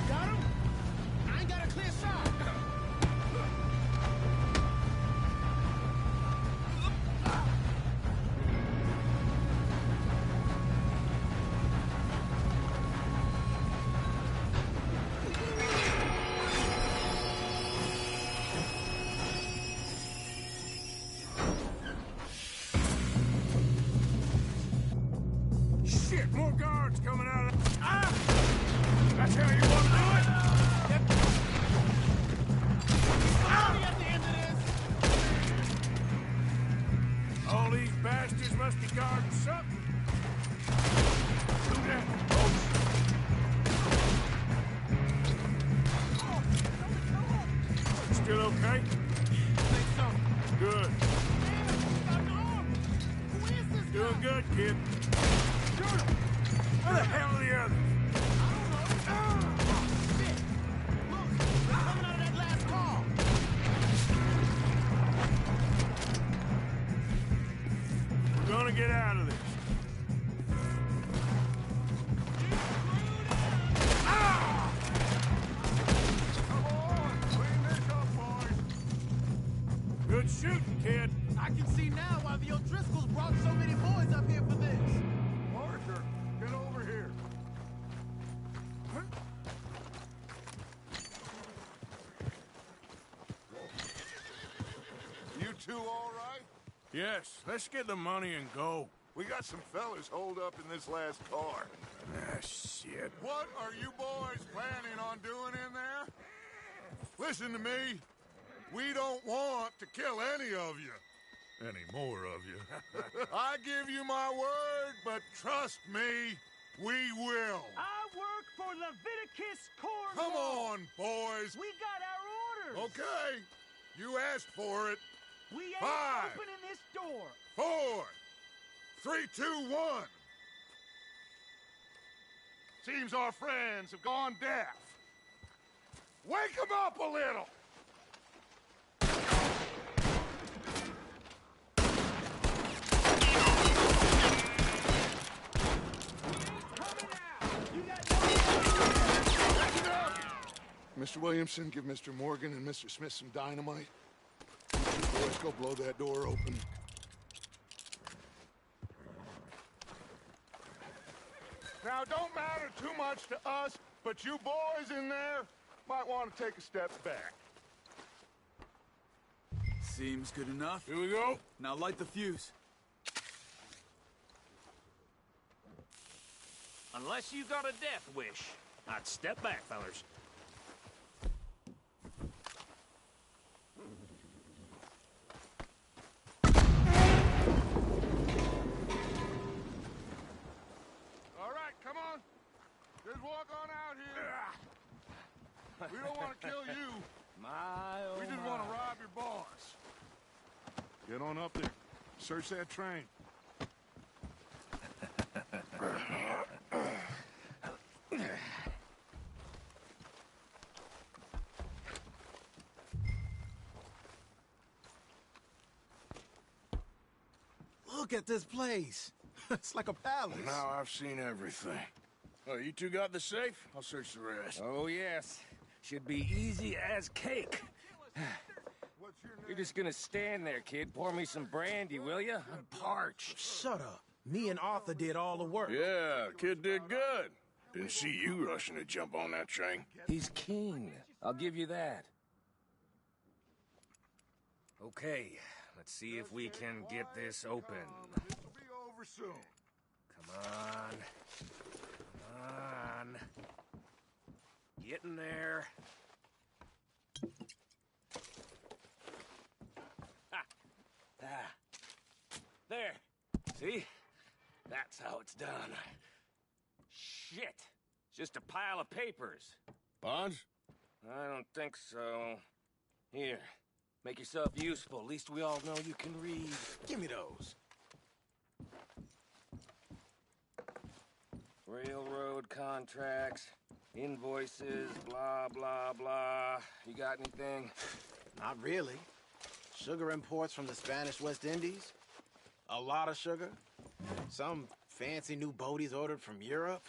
Got him? I ain't got a clear shot. Shit, more guards coming out of... Ah! That's how you want to do it? At the end of this. All these bastards must be guarding something. Who that? Still okay? Think so. Good. Got an arm. Who is this guy? Doing good, kid. Where the hell are the others? Shit. Look, they're coming out of that last car. We're gonna get out of this. Come on, clean this up, boys. Good shooting, kid. I can see now why the O'Driscolls brought so many boys up here for this. Yes, let's get the money and go. We got some fellas holed up in this last car. Ah, shit. What are you boys planning on doing in there? Listen to me. We don't want to kill any of you. Any more of you. I give you my word, but trust me, we will. I work for Leviticus Corps. Come on, boys. We got our orders. Okay. You asked for it. We ain't 5, opening this door. 4, 3, 2, 1. Seems our friends have gone deaf. Wake them up a little. Mr. Williamson, give Mr. Morgan and Mr. Smith some dynamite. You two boys go blow that door open. Now, don't matter too much to us, but you boys in there might want to take a step back. Seems good enough. Here we go. Now light the fuse. Unless you got a death wish, I'd step back, fellers. All right, come on. Just walk on out here. We don't want to kill you. We just want to rob your boss. Get on up there. Search that train. Look at this place. It's like a palace. Now I've seen everything. Oh, you two got the safe? I'll search the rest. Oh, yes. Should be easy as cake. What's your name? You're just gonna stand there, kid. Pour me some brandy, will you? I'm parched. Shut up. Me and Arthur did all the work. Yeah, kid did good. Didn't see you rushing to jump on that train. He's king. I'll give you that. Okay, let's see if we can get this open. This will be over soon. Come on. Come on. Get in there. Ha! Ah. There. See? That's how it's done. Shit. It's just a pile of papers. Bonds? I don't think so. Here. Make yourself useful. At least we all know you can read. Give me those. Railroad contracts, invoices, blah, blah, blah. You got anything? Not really. Sugar imports from the Spanish West Indies. A lot of sugar. Some fancy new boat he's ordered from Europe.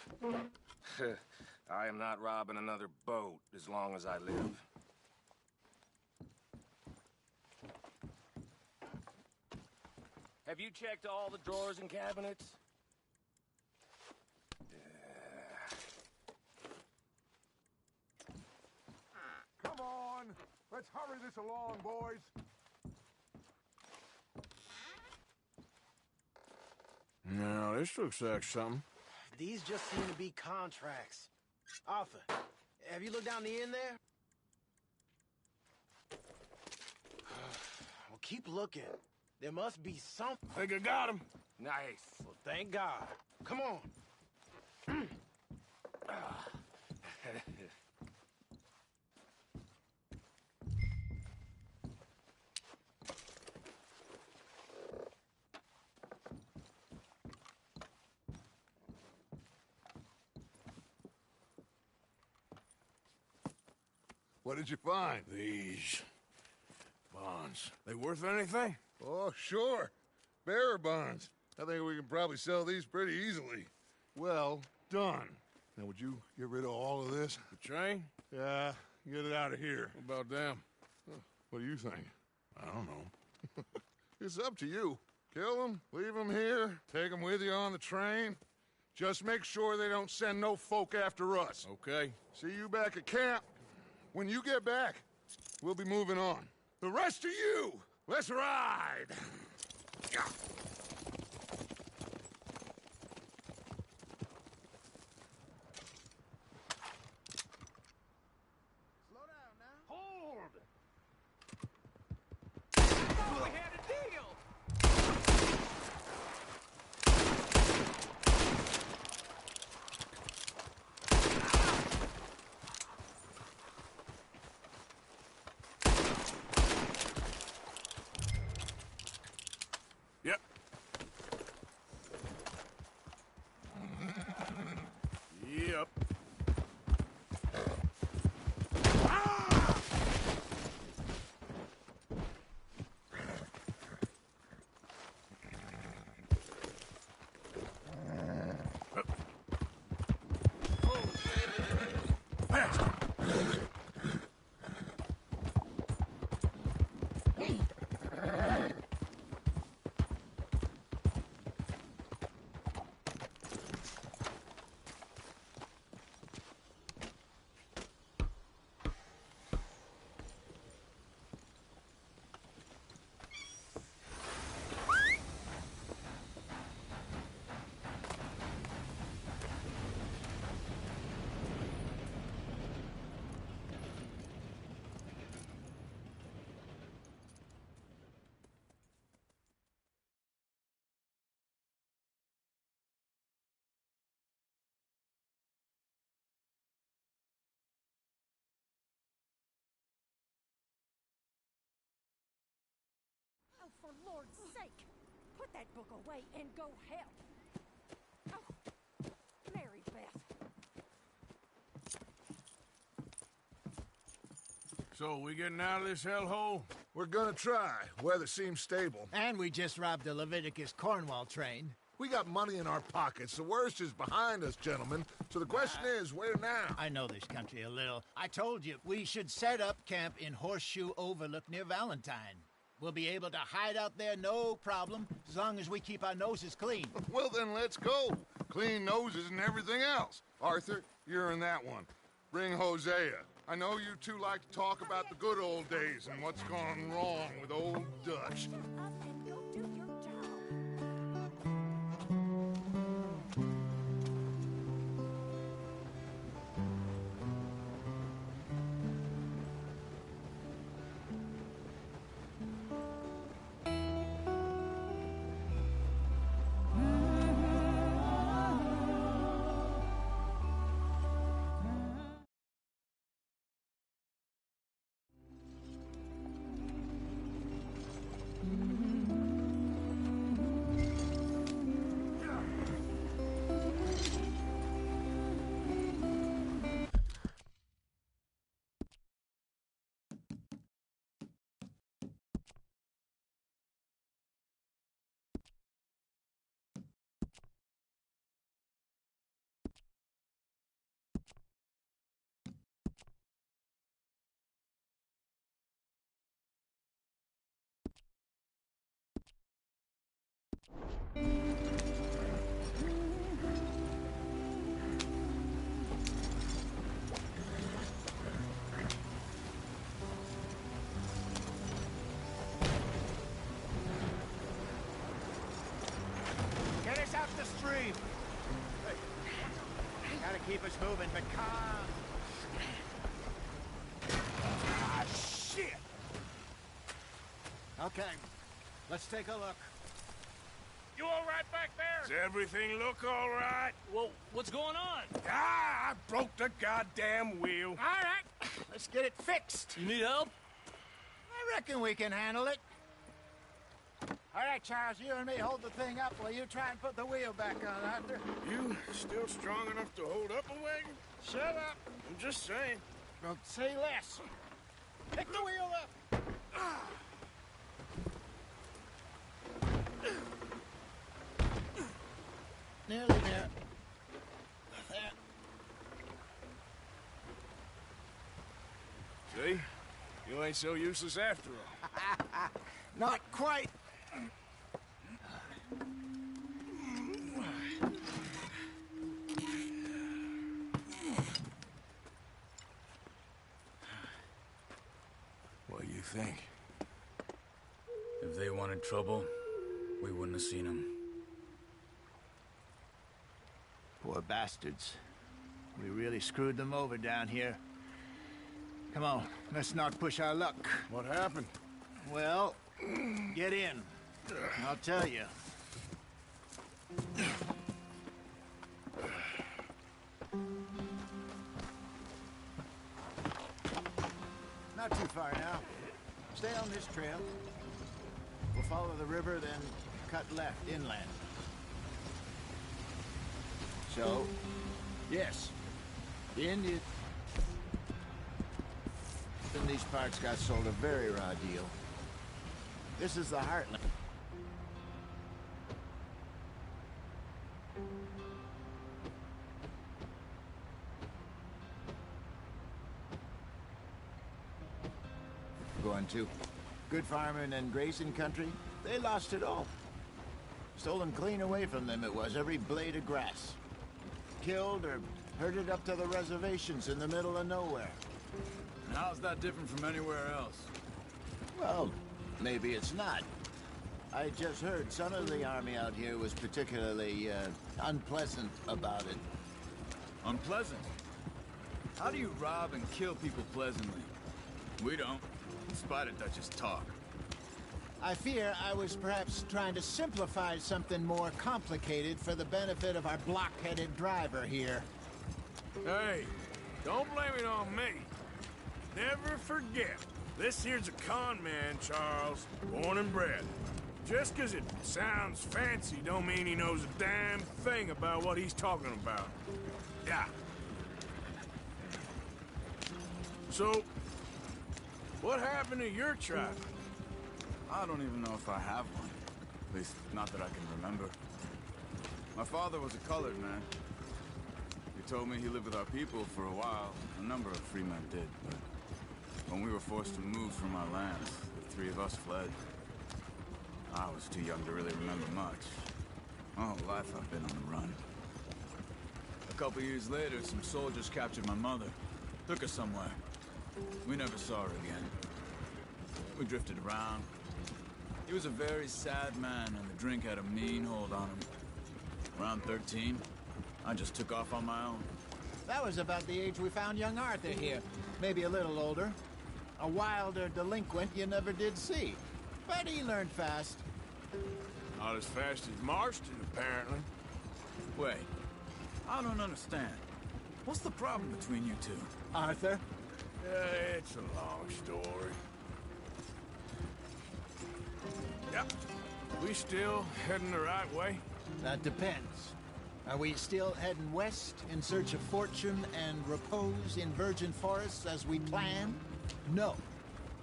I am not robbing another boat as long as I live. Have you checked all the drawers and cabinets? Come on. Let's hurry this along, boys. No, this looks like something. These just seem to be contracts. Arthur, have you looked down the end there? Well, keep looking. There must be something. I think I got him. Nice. Well, thank God. Come on. What did you find? These bonds. They worth anything? Oh, sure. Bearer bonds. I think we can probably sell these pretty easily. Well done. Now, would you get rid of all of this? The train? Yeah, get it out of here. What about them? What do you think? I don't know. It's up to you. Kill them, leave them here, take them with you on the train. Just make sure they don't send no folk after us. Okay. See you back at camp. When you get back, we'll be moving on. The rest of you, let's ride! Slow down now. Hold! I thought we had a deal! Yep. Yep. Oh, for Lord's sake! Put that book away and go help! Oh, Mary Beth. So, we getting out of this hellhole? We're gonna try. Weather seems stable. And we just robbed the Leviticus Cornwall train. We got money in our pockets. The worst is behind us, gentlemen. So the question is, where now? I know this country a little. I told you, we should set up camp in Horseshoe Overlook near Valentine. We'll be able to hide out there, no problem, as long as we keep our noses clean. Well, then let's go. Clean noses and everything else. Arthur, you're in that one. Bring Hosea. I know you two like to talk about the good old days and what's gone wrong with old Dutch. Shut up and go do your job. Get us out the stream. Gotta keep us moving, but calm. Ah, shit! Okay, let's take a look. You all right back there? Does everything look all right? Well, what's going on? Ah, I broke the goddamn wheel. All right, let's get it fixed. You need help? I reckon we can handle it. All right, Charles, you and me hold the thing up while you try and put the wheel back on, Arthur. You still strong enough to hold up a wagon? Shut up. I'm just saying. Well, say less. Pick the wheel up. Nearly there. There. See? You ain't so useless after all. Not quite. What do you think? If they wanted trouble, we wouldn't have seen him. Poor bastards. We really screwed them over down here. Come on, let's not push our luck. What happened? Well, get in. I'll tell you. Not too far now. Stay on this trail. We'll follow the river, then cut left inland. So, yes, the Indians in these parts got sold a very raw deal. This is the heartland. Going to. Good farming and grazing country, they lost it all. Stolen clean away from them it was, every blade of grass. Killed or herded up to the reservations in the middle of nowhere. And how's that different from anywhere else? Well, maybe it's not. I just heard some of the army out here was particularly unpleasant about it. Unpleasant? How do you rob and kill people pleasantly? We don't, in spite of Dutch's talk. I fear I was perhaps trying to simplify something more complicated for the benefit of our block-headed driver here. Hey, don't blame it on me. Never forget, this here's a con man, Charles, born and bred. Just 'cause it sounds fancy don't mean he knows a damn thing about what he's talking about. Yeah. So, what happened to your tribe? I don't even know if I have one. At least, not that I can remember. My father was a colored man. He told me he lived with our people for a while. A number of free men did, but when we were forced to move from our lands, the three of us fled. I was too young to really remember much. My whole life I've been on the run. A couple years later, some soldiers captured my mother. Took her somewhere. We never saw her again. We drifted around. He was a very sad man, and the drink had a mean hold on him. Around 13, I just took off on my own. That was about the age we found young Arthur here. Maybe a little older. A wilder delinquent you never did see. But he learned fast. Not as fast as Marston, apparently. Wait, I don't understand. What's the problem between you two? Arthur? It's a long story. Yep. We still heading the right way? That depends. Are we still heading west in search of fortune and repose in virgin forests as we planned? No.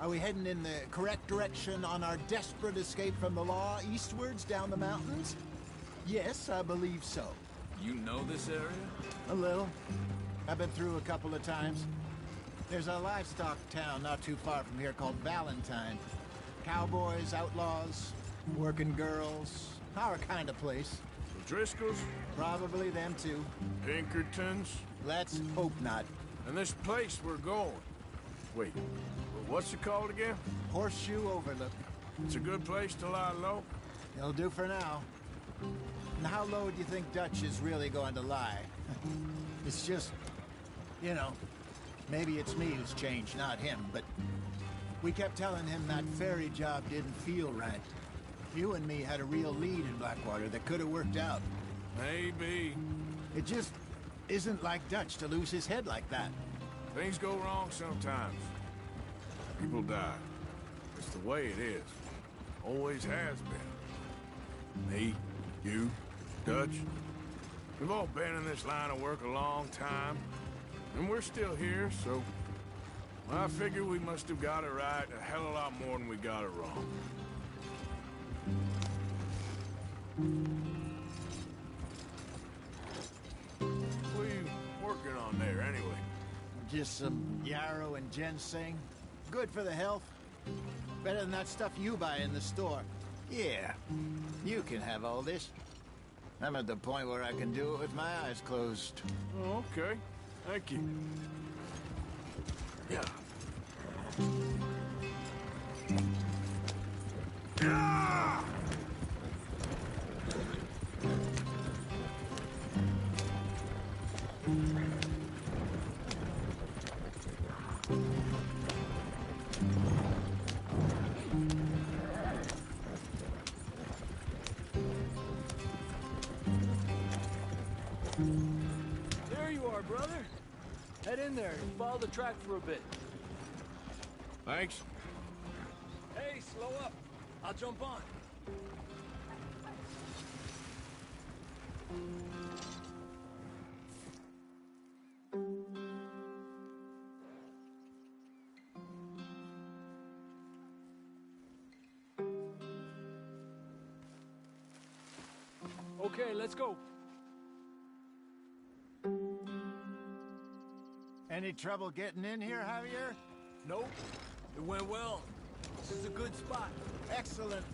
Are we heading in the correct direction on our desperate escape from the law eastwards down the mountains? Yes, I believe so. You know this area? A little. I've been through a couple of times. There's a livestock town not too far from here called Valentine. Cowboys, outlaws, working girls, our kind of place. The Driscolls? Probably them too. Pinkertons? Let's hope not. And this place we're going. Wait, what's it called again? Horseshoe Overlook. It's a good place to lie low? It'll do for now. And how low do you think Dutch is really going to lie? It's just, you know, maybe it's me who's changed, not him, but we kept telling him that ferry job didn't feel right. You and me had a real lead in Blackwater that could have worked out. Maybe. It just isn't like Dutch to lose his head like that. Things go wrong sometimes. People die. It's the way it is. Always has been. Me, you, Dutch. We've all been in this line of work a long time. And we're still here, so I figure we must have got it right a hell of a lot more than we got it wrong. What are you working on there, anyway? Just some yarrow and ginseng. Good for the health. Better than that stuff you buy in the store. Yeah, you can have all this. I'm at the point where I can do it with my eyes closed. Oh, okay. Thank you. Yeah. Ah! There you are, brother. Head in there and follow the track for a bit. Thanks. Hey, slow up. I'll jump on. Okay, let's go. Any trouble getting in here, Javier? Nope. It went well. This is a good spot. Excellent.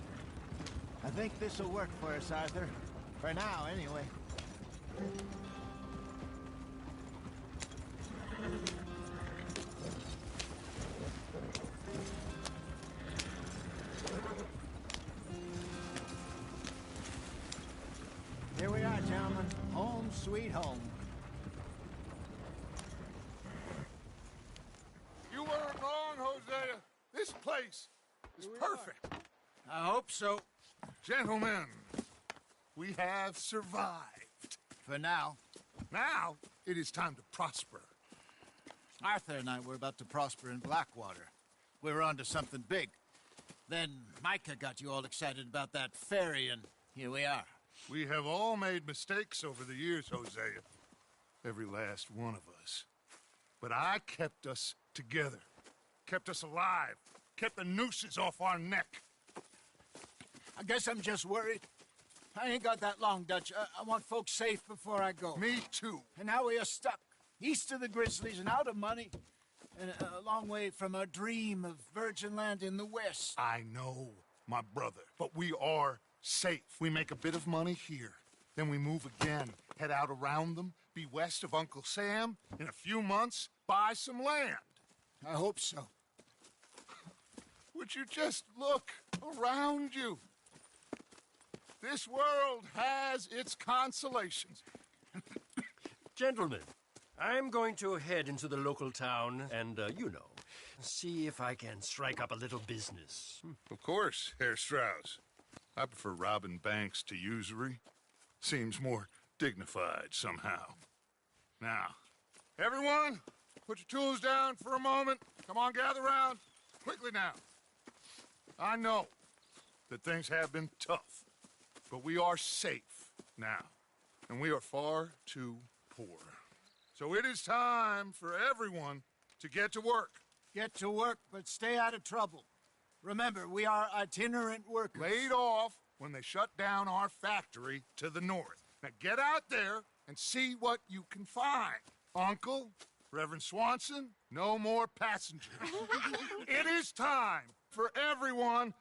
I think this'll work for us, Arthur. For now, anyway. Here we are, gentlemen. Home sweet home. You weren't wrong, Hosea. This place is perfect. I hope so. Gentlemen, we have survived. For now. Now, it is time to prosper. Arthur and I were about to prosper in Blackwater. We were onto something big. Then Micah got you all excited about that ferry, and here we are. We have all made mistakes over the years, Hosea. Every last one of us. But I kept us together. Kept us alive. Kept the nooses off our neck. I guess I'm just worried. I ain't got that long, Dutch. I want folks safe before I go. Me too. And now we are stuck, east of the Grizzlies and out of money, and a long way from our dream of virgin land in the west. I know, my brother, but we are safe. We make a bit of money here, then we move again, head out around them, be west of Uncle Sam, in a few months, buy some land. I hope so. Would you just look around you? This world has its consolations. Gentlemen, I'm going to head into the local town and, see if I can strike up a little business. Of course, Herr Strauss. I prefer robbing banks to usury. Seems more dignified somehow. Now, everyone, put your tools down for a moment. Come on, gather round. Quickly now. I know that things have been tough, but we are safe now, and we are far too poor. So it is time for everyone to get to work. Get to work, but stay out of trouble. Remember, we are itinerant workers. Laid off when they shut down our factory to the north. Now get out there and see what you can find. Uncle, Reverend Swanson, no more passengers. It is time for everyone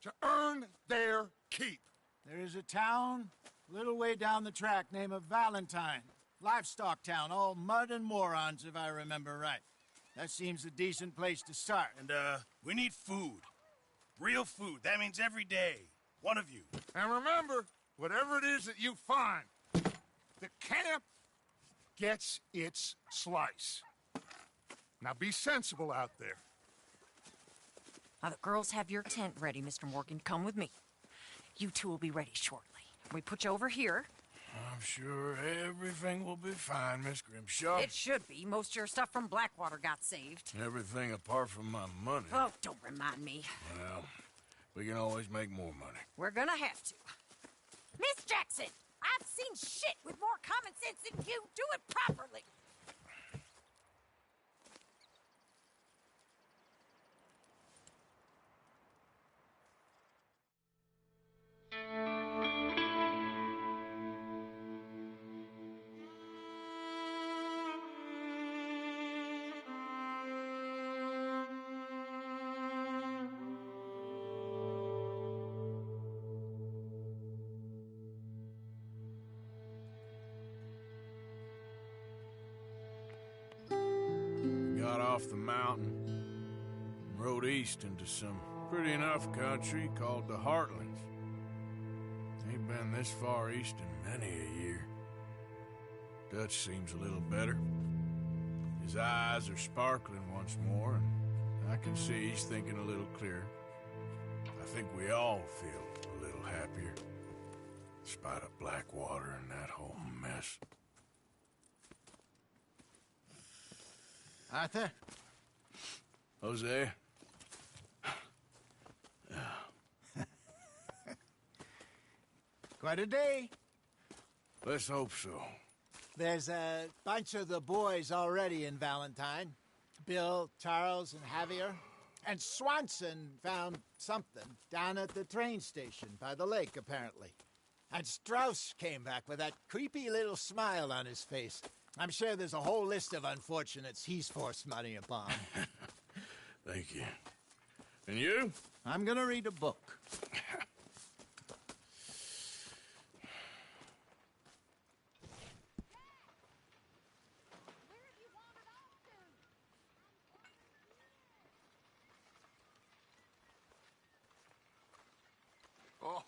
to earn their keep. There is a town a little way down the track named Valentine. Livestock town, all mud and morons, if I remember right. That seems a decent place to start. And, we need food. Real food. That means every day. One of you. And remember, whatever it is that you find, the camp gets its slice. Now be sensible out there. Now, the girls have your tent ready, Mr. Morgan. Come with me. You two will be ready shortly. We put you over here. I'm sure everything will be fine, Miss Grimshaw. It should be. Most of your stuff from Blackwater got saved. Everything apart from my money. Oh, don't remind me. Well, we can always make more money. We're gonna have to. Miss Jackson, I've seen shit with more common sense than you. Do it properly. Got off the mountain and rode east into some pretty enough country called the Heartlands. Ain't been this far east in many a year. Dutch seems a little better. His eyes are sparkling once more, and I can see he's thinking a little clearer. I think we all feel a little happier. As spite of Blackwater and that whole mess. Arthur? Jose? Quite a day. Let's hope so. There's a bunch of the boys already in Valentine. Bill, Charles, and Javier. And Swanson found something down at the train station by the lake, apparently. And Strauss came back with that creepy little smile on his face. I'm sure there's a whole list of unfortunates he's forced money upon. Thank you. And you? I'm gonna read a book. Oh.